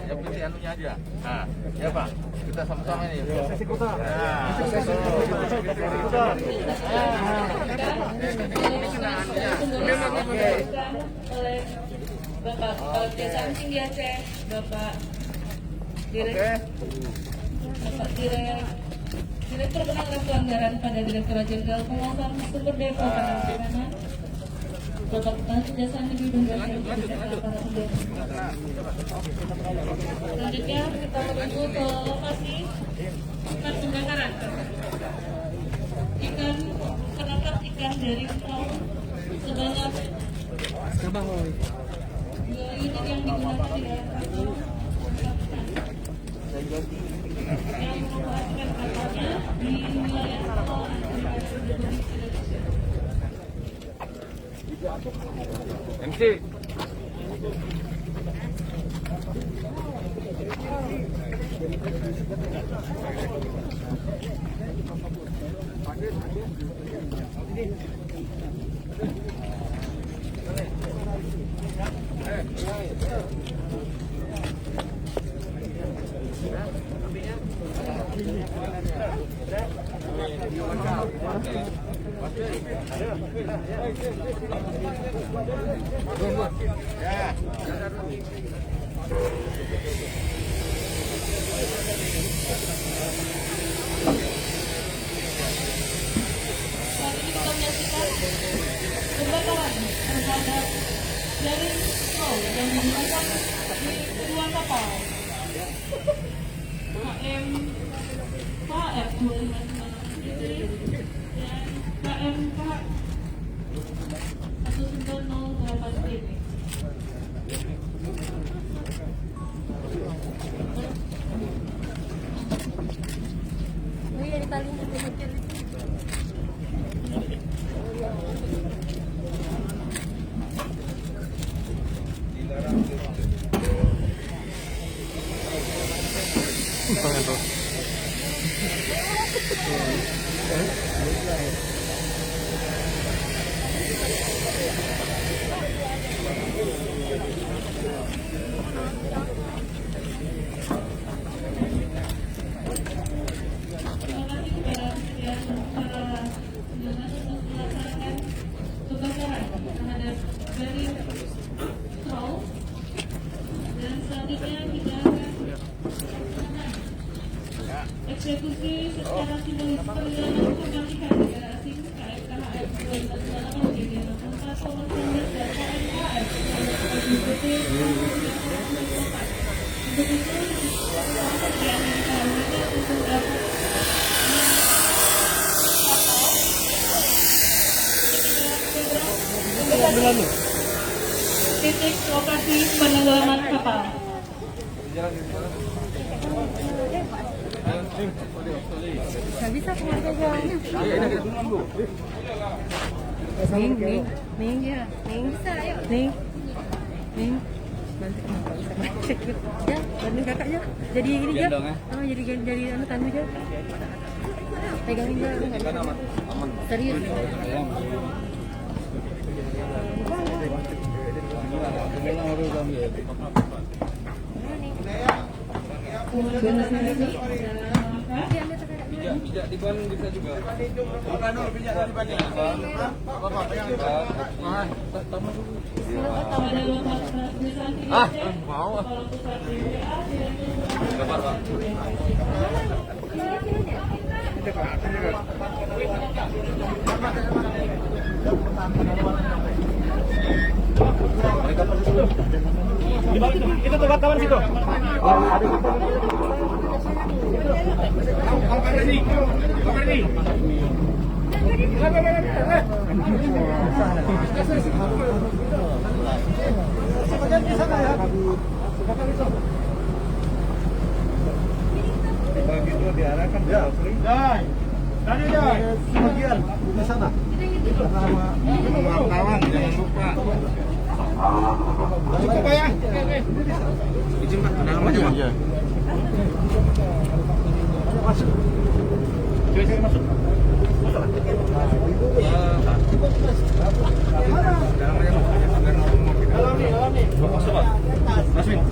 Yang penting anunya aja. Nah, ya Pak, kita sama-sama ini. Oleh Bapak Kepala Kejaksaan Tinggi Aceh, Bapak Direktur Penanganan Pelanggaran pada Direktorat Jenderal Pengawasan Sumber Daya Perikanan, Bapak Kepala Kejaksaan Negeri Banda Aceh beserta para pembeli. Selanjutnya kita menuju ke lokasi tempat pembakaran penangkap ikan dari troll sebanyak 2 unit yang digunakan di dalam kapal yang mengoperasikan kapalnya di wilayah Kepulauan Republik Indonesia. MC. Pembakaran terhadap jaring troll yang digunakan di kedua kapal KF 259 dan KMK 1908 TB. Dari tali eksekusi secara simbolis penerimaan pengalihan negara asing KFKHM 2008 ini tempat komersial dan KFKM LGBT untuk itu yang dikawinkan untuk titik lokasi penenggelaman kapal. Nggak bisa keluarga jalannya. Ning ya, Ning bisa ayo. Ning. Nanti kenapa bisa ngecek gitu. Ya, bantu kakaknya. Jadi ini ya. Oh, jadi anu tanu aja. Pegangin aja. Serius. Bijak di Bandung bisa juga. Apa nur bijak di Bandung? Apa pegang? Mau. Itu tempat kawan situ. Begitu diarahkan ya. Tadi bagian di sana. Kawan jangan lupa. Cukup ya. Izin Pak, dalam aja Pak. Iya. Masuk. Coba masuk. Masuk Pak. Masuk Pak.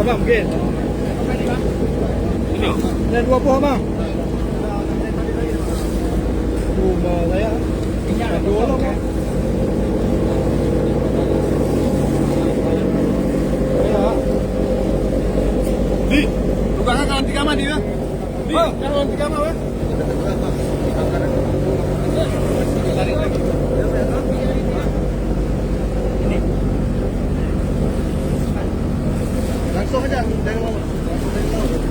bang, mungkin. Ada 2 buah bang. Rumah saya. Tolong ya. Di, tukangnya kan 3 mah dia. Di, kalau 3 mah, weh. Tarik lagi. Langsung aja dari bawah. Langsung dari bawah.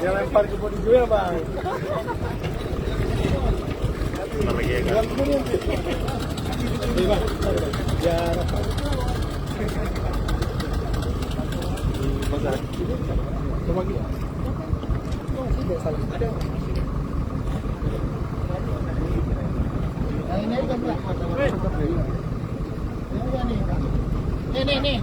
Dia lempar ke bodi gue bang. Lagi ya kan? Ya. Coba lagi. Nih.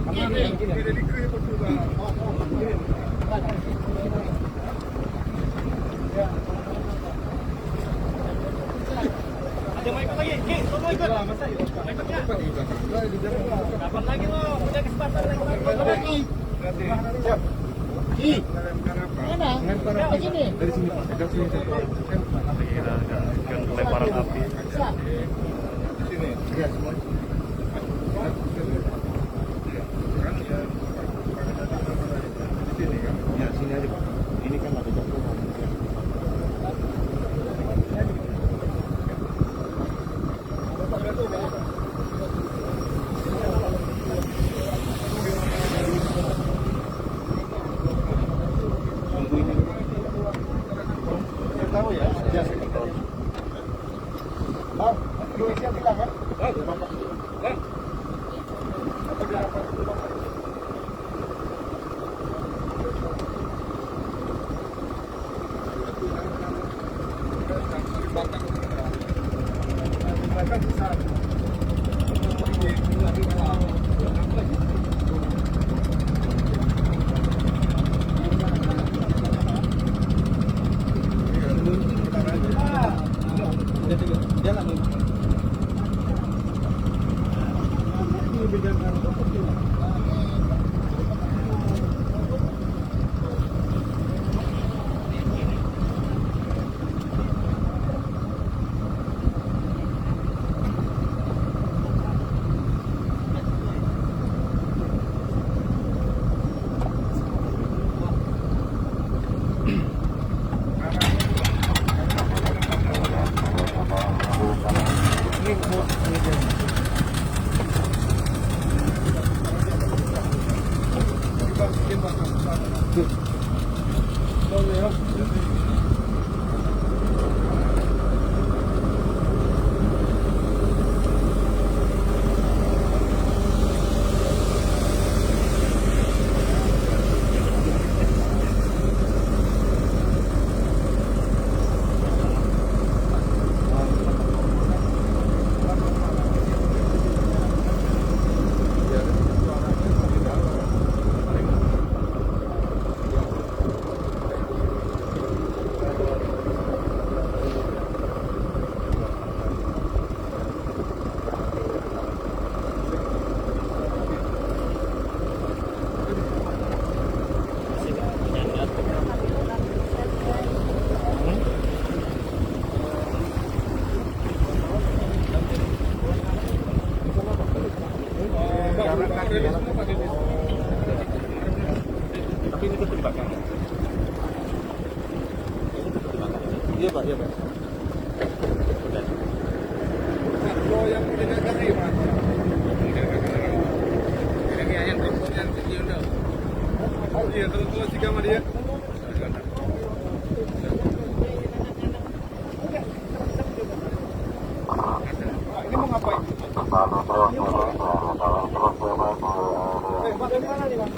Ada mau ikut lagi? Ki, lo mau ikut? Ikutnya? Kapan lagi lo? Punya kesempatan lagi. Siap. Dari sini Pak, dari sini satu. Kan lemparan api. Di sini. Iya semua. Di sini kan? Ya sini aja Pak. Ini kan ada jangkauan. Tahu ya? Ya. Bang, lu isi bilang kan? Bang. Tapi ini keterlibatan. Iya Pak, iya Pak. Kalau yang tidak kaki Pak. Ini yang yang tinggi udah. Iya, terus jika sama dia. Ini mau ngapain? Bagaimana nih Bang?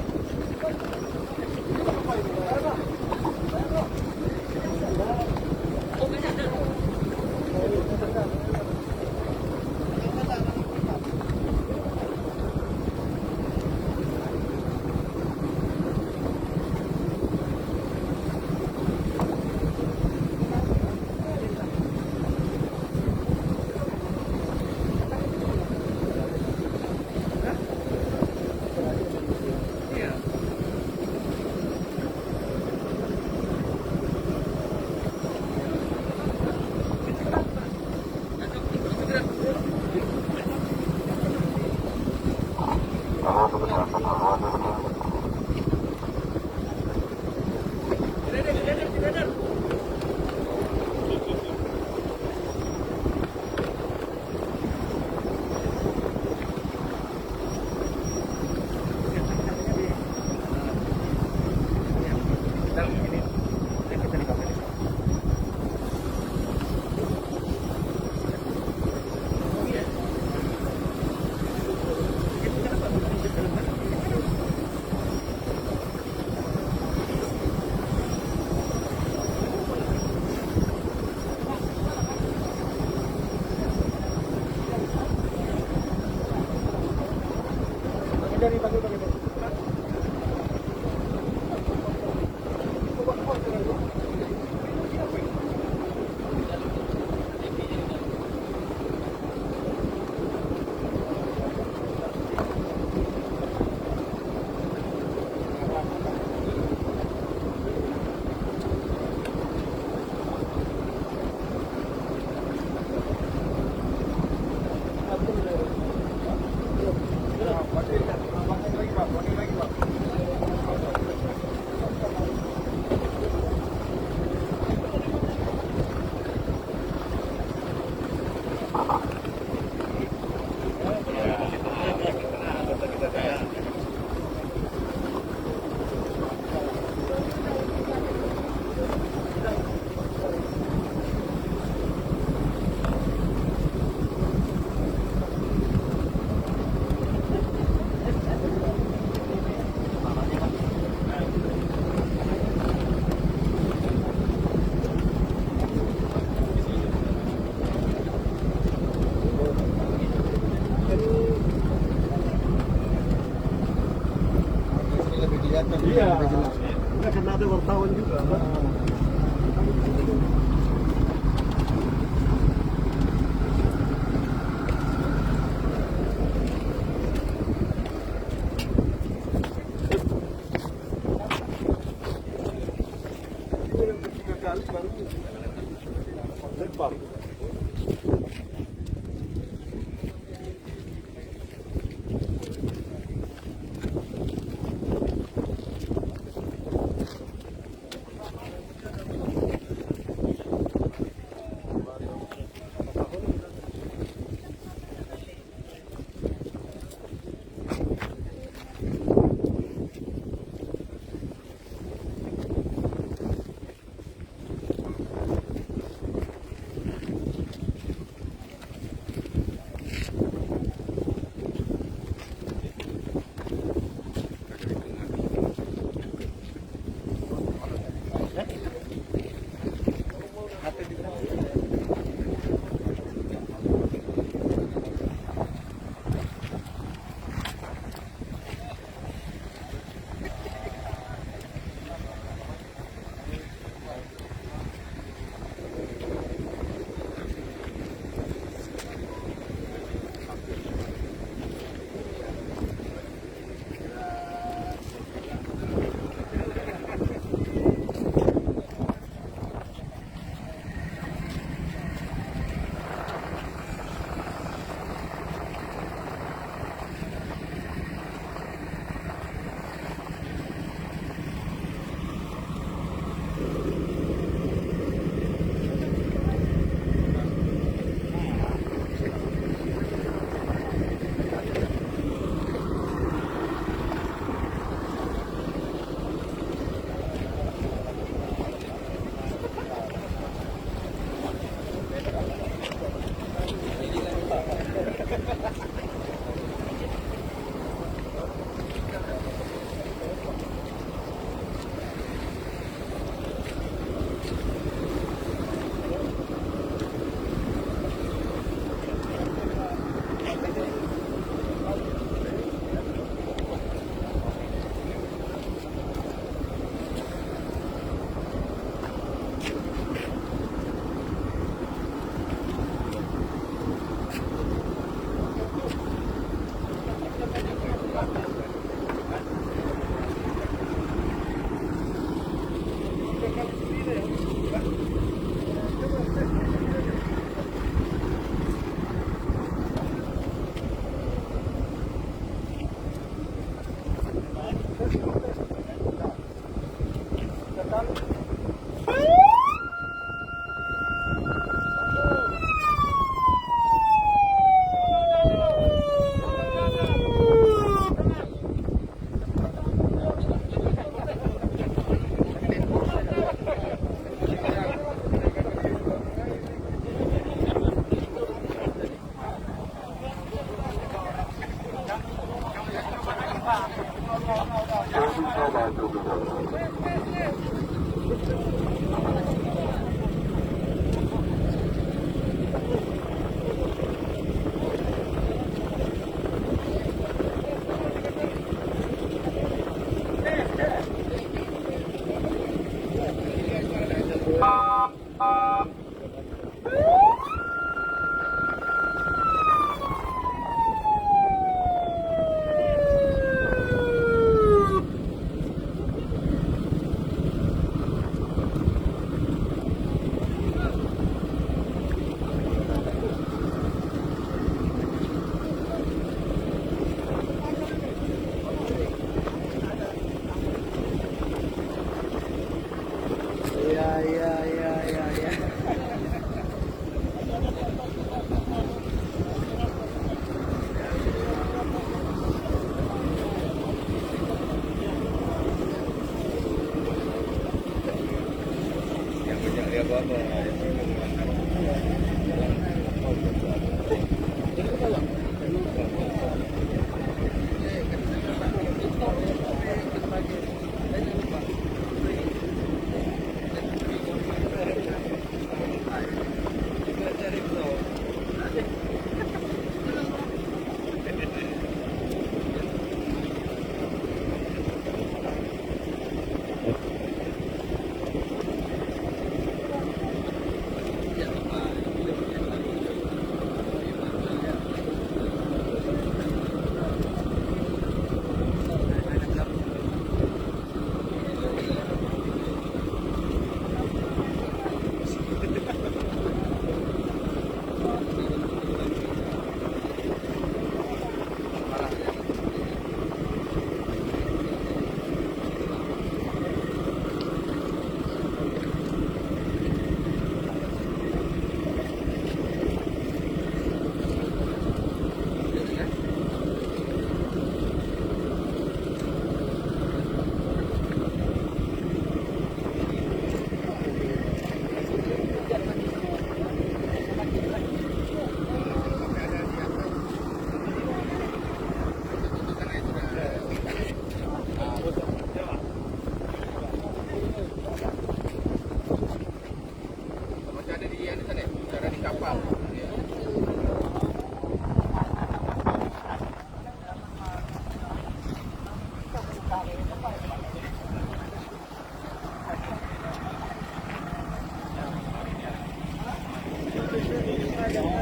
Terima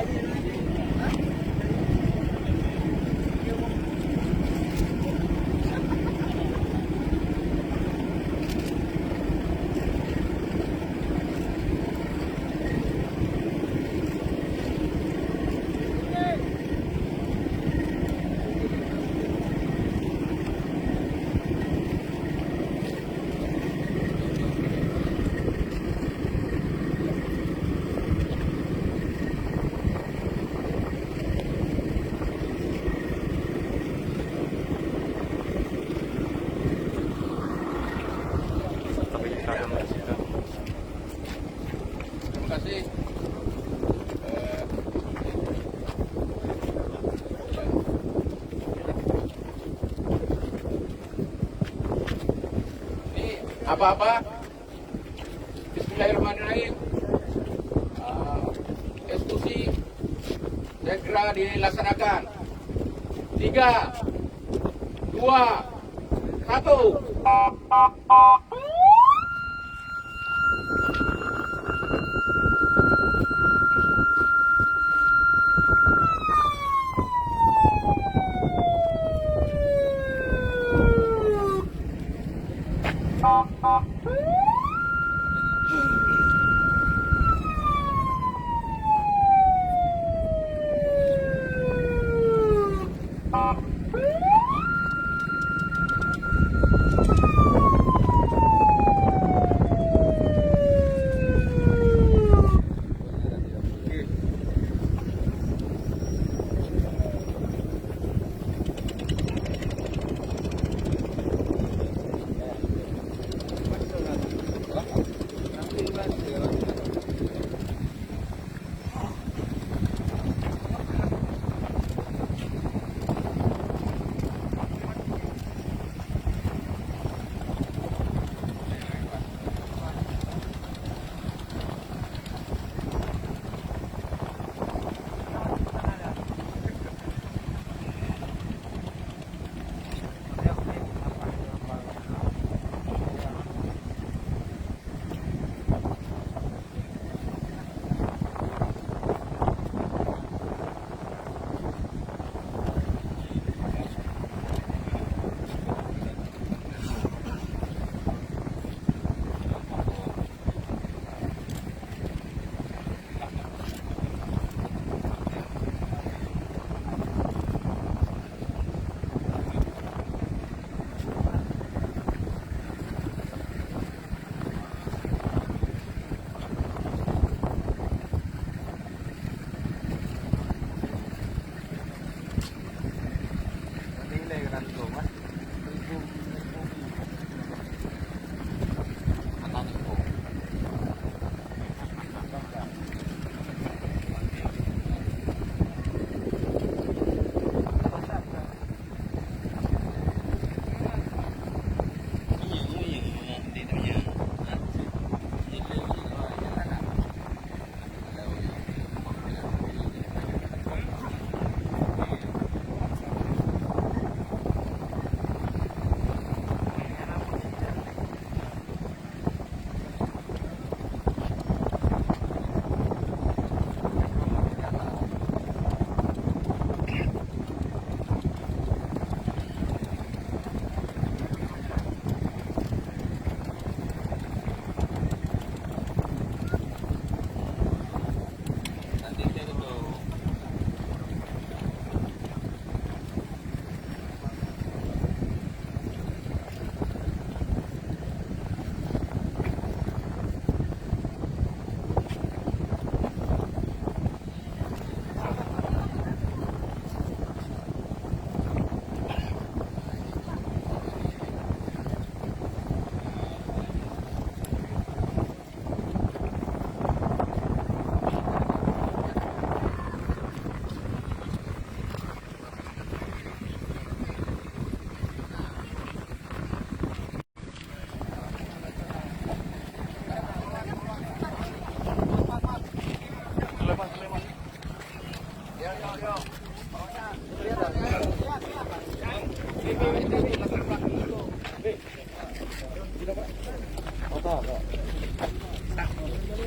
kasih. Ini apa-apa? Bismillahirrahmanirrahim. Eksekusi segera dilaksanakan. 3, 2, 1.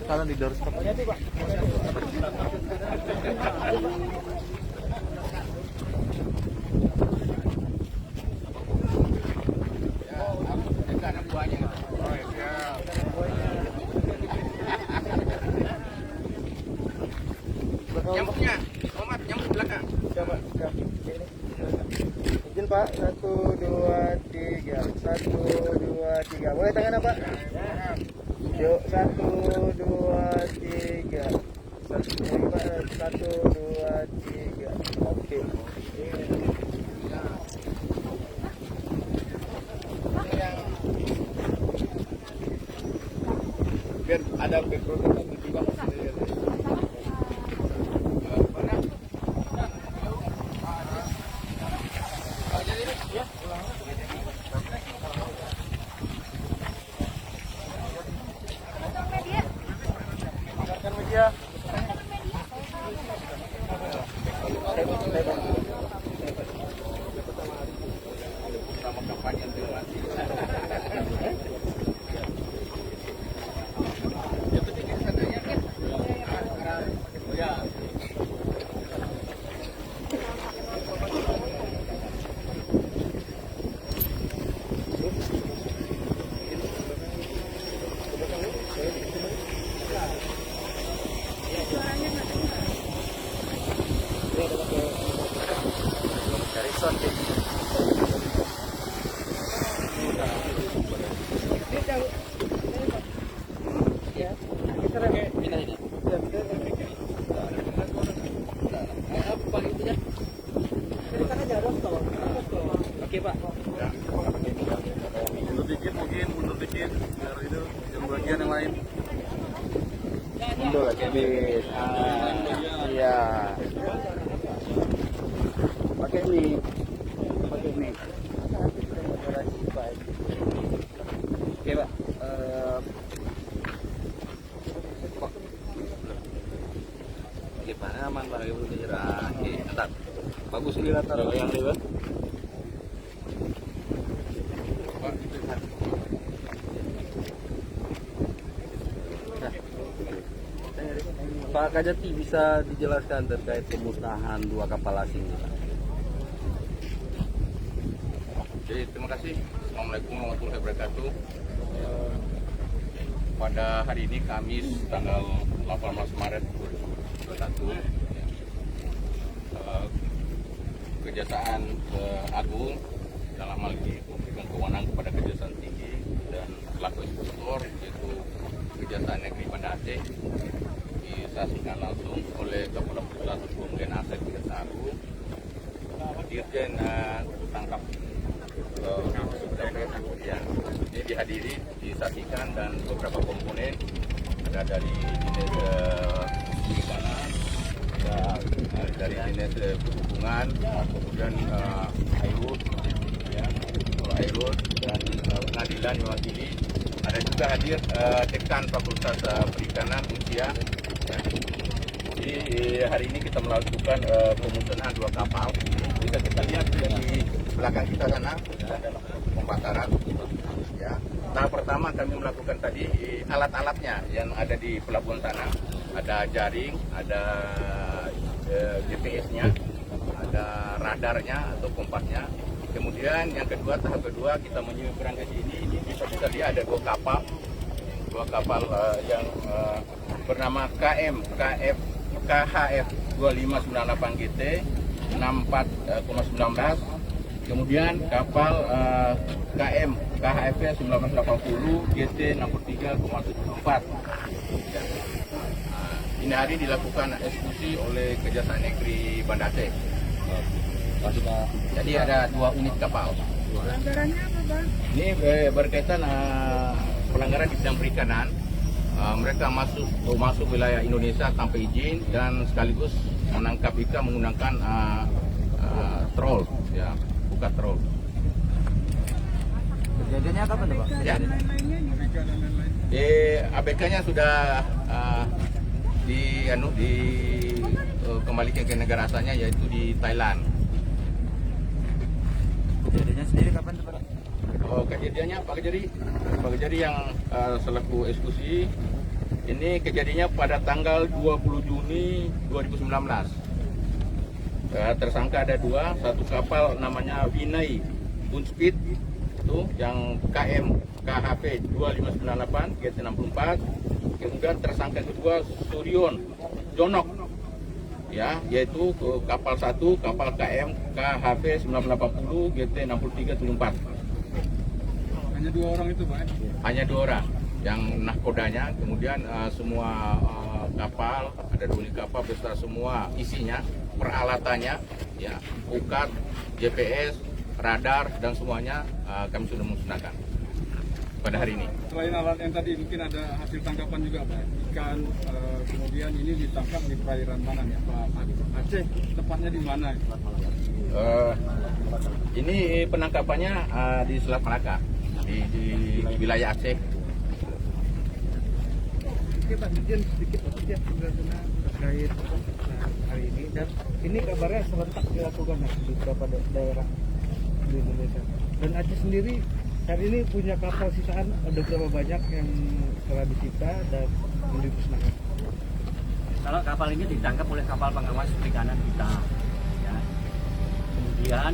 Kalian di doorstop. Nyambungnya, Muhammad, nyambung belakang. Izin Pak, 1, 2, 3. 1, 2, 3. Boleh tangan Pak? Yuk, 1, 2, 3. Ini Pak, 1, 2, 3. Oke. Biar ada background tiba-tiba. Oke Pak. Mundur dikit mungkin, mundur dikit biar itu yang bagian yang lain. Mundur lagi bis. Iya. Pakai mic. Pakai mic. Oke Pak. Gimana aman Pak? Oke, entar. Bagus ini latar yang lewat. Pak Kajati, bisa dijelaskan terkait pemusnahan 2 kapal asing ini, Pak? Jadi terima kasih. Assalamualaikum warahmatullahi wabarakatuh. Pada hari ini Kamis tanggal 18 Maret 2021, Kejaksaan Agung dalam hal ini memberikan kewenangan kepada Kejaksaan Tinggi dan selaku eksekutor yaitu Kejaksaan Negeri Banda Aceh disaksikan langsung oleh Kepala Pusat Hukum dan Aset Kejaksaan Agung, Dirjen Tangkap ya, ini dihadiri, disaksikan dan beberapa komponen ada dari dinas perikanan, dari dinas perhubungan, kemudian Airut, ya, Airut dan pengadilan mewakili. Ada juga hadir dekan Fakultas Perikanan Usia. Ya. Jadi hari ini kita melakukan pemusnahan 2 kapal. Bisa kita lihat di belakang kita sana dalam pembakaran. Ya. Tahap pertama kami melakukan tadi alat-alatnya yang ada di pelabuhan sana. Ada jaring, ada GPS-nya, ada radarnya atau kompasnya. Kemudian yang kedua, tahap kedua kita menyeberang ke sini. Ini bisa kita lihat ada 2 kapal yang bernama KHF 2598 GT 64,19. Kemudian kapal KHF 1980 GT 63,74. Ya. Ini hari dilakukan eksekusi oleh Kejaksaan Negeri Banda Aceh. Jadi ada 2 unit kapal. Pelanggarannya apa Bang? Ini berkaitan pelanggaran di bidang perikanan. Mereka masuk wilayah Indonesia tanpa izin dan sekaligus menangkap ikan menggunakan trol, ya, buka trol. Kejadiannya kapan Pak? Ya. ABK-nya sudah dikembalikan ke negara asalnya yaitu di Thailand. Kejadiannya sendiri kapan Pak? Oh, kejadiannya Pak Kejari yang selaku eksekusi Ini kejadiannya pada tanggal 20 Juni 2019. Tersangka ada dua, satu kapal namanya Vinay Unspeed itu yang KM KHP 2598 GT 64. Kemudian tersangka kedua Suryon Jonok, ya, yaitu kapal satu kapal KM KHP 980 GT 6374. Hanya dua orang itu, Pak? Hanya dua orang yang nahkodanya. Kemudian semua kapal, ada 2 unit kapal beserta semua isinya, peralatannya, ya, ukat, GPS, radar dan semuanya kami sudah musnahkan pada hari ini. Selain alat yang tadi, mungkin ada hasil tangkapan juga, Pak? Ikan, kemudian ini ditangkap di perairan mana ya, Pak? Aceh, tepatnya di mana? Ini penangkapannya di Selat Malaka, di wilayah Aceh. Oke Pak, izin sedikit saja penjelasan terkait hari ini, dan ini kabarnya serentak dilakukan di beberapa daerah di Indonesia. Dan Aceh sendiri saat ini punya kapal sisaan ada berapa banyak yang telah disita dan dimusnahkan? Kalau kapal ini ditangkap oleh kapal pengawas perikanan kita, ya. Kemudian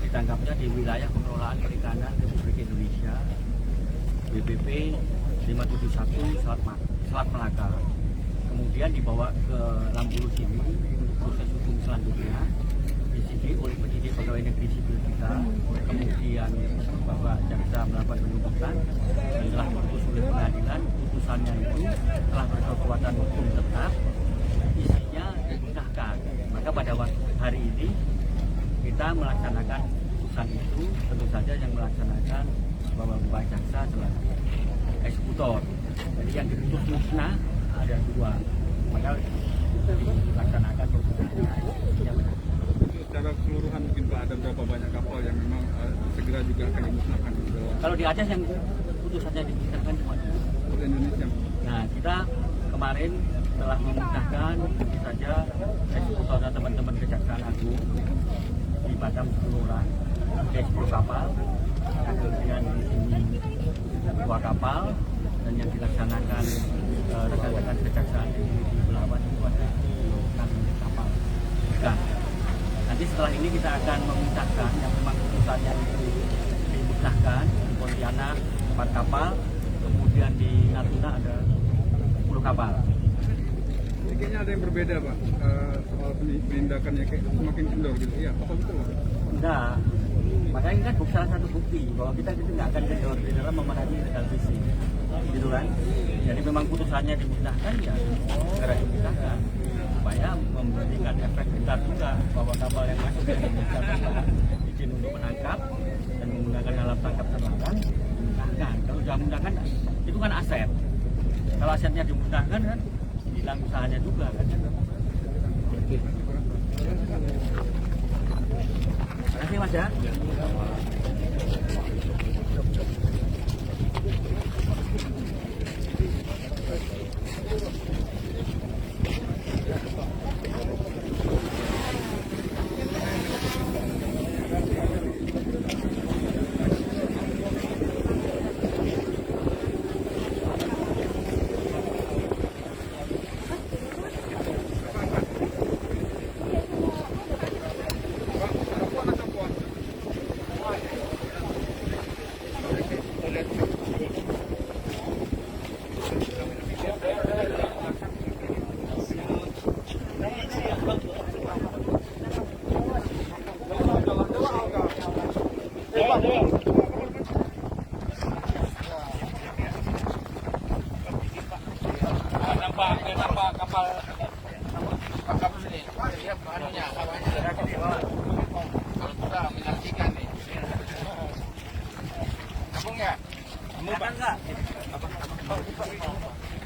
ditangkapnya di wilayah pengelolaan perikanan Republik Indonesia, BPP 571 Selat Melaka. Kemudian dibawa ke Lambulu sini untuk proses hukum selanjutnya, disidik oleh penyidik pegawai negeri sipil kita. Kemudian Bapak Jaksa melakukan penuntutan dan telah diputus oleh pengadilan. Putusannya itu telah berkekuatan hukum tetap, isinya dimusnahkan. Maka pada hari ini kita melaksanakan putusan itu, tentu saja yang melaksanakan Bapak Jaksa selaku eksekutor. Jadi yang diputus musnah ada 2, maka dilaksanakan putusannya. Secara keseluruhan mungkin Pak, ada berapa banyak kapal yang memang segera juga akan dimusnahkan? Kalau di Aceh yang putusannya dimusnahkan cuma Untuk Indonesia. Nah, kita kemarin telah memusnahkan tentu saja eksekutor dan teman-teman Kejaksaan Agung di Batam 10 orang, 10 kapal, kemudian di sini 2 kapal, dan yang dilaksanakan rekan-rekan Kejaksaan di Belawan itu ada 6 kapal. Nah, nanti setelah ini kita akan memusnahkan yang memang putusannya itu dimusnahkan di Pontianak 4 kapal, kemudian di Natuna ada 10 kapal. Kayaknya ada yang berbeda Pak, soal penindakannya kayak semakin kendor gitu. Iya, apa betul Pak? Enggak, makanya ini kan salah satu bukti bahwa kita itu nggak akan kendor di dalam memerangi illegal fishing, gitu kan. Jadi memang putusannya dimusnahkan, ya segera dimusnahkan supaya memberikan efek bentar juga bahwa kapal yang masuk ke Indonesia tanpa izin untuk menangkap dan menggunakan alat tangkap terlarang dimusnahkan. Kalau sudah dimusnahkan itu kan aset. Kalau asetnya dimusnahkan kan hilang usahanya juga kan. Terima kasih Mas ya. Nampak kapal ini. Lihat anunya, kapalnya sudah di bawah. Kalau sudah menyaksikan nih. Kampung ya? Kamu Pak enggak?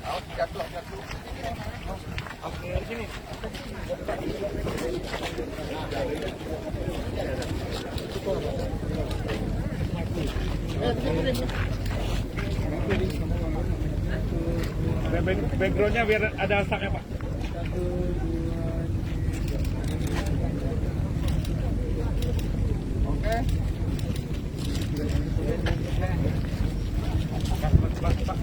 Oh, jatuh. Oke, sini. Backgroundnya biar ada asapnya Pak. Oke. Pak.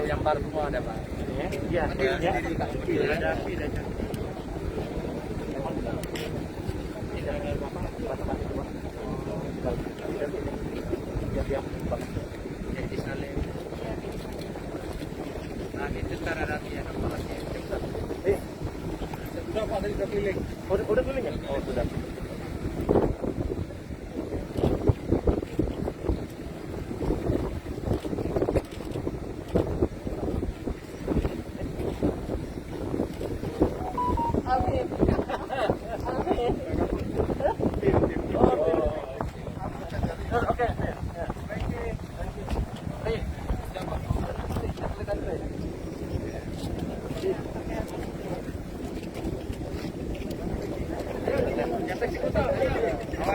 yang baru semua ada Pak. Iya, ada api, ada. Nah, itu cara rapinya. Sudah Pak, tadi sudah keliling. Udah keliling ya? Oh, sudah.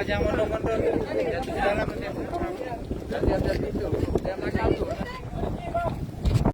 Jangan mundur-mundur. Jatuh di dalam. Hati-hati itu. Jangan kabur.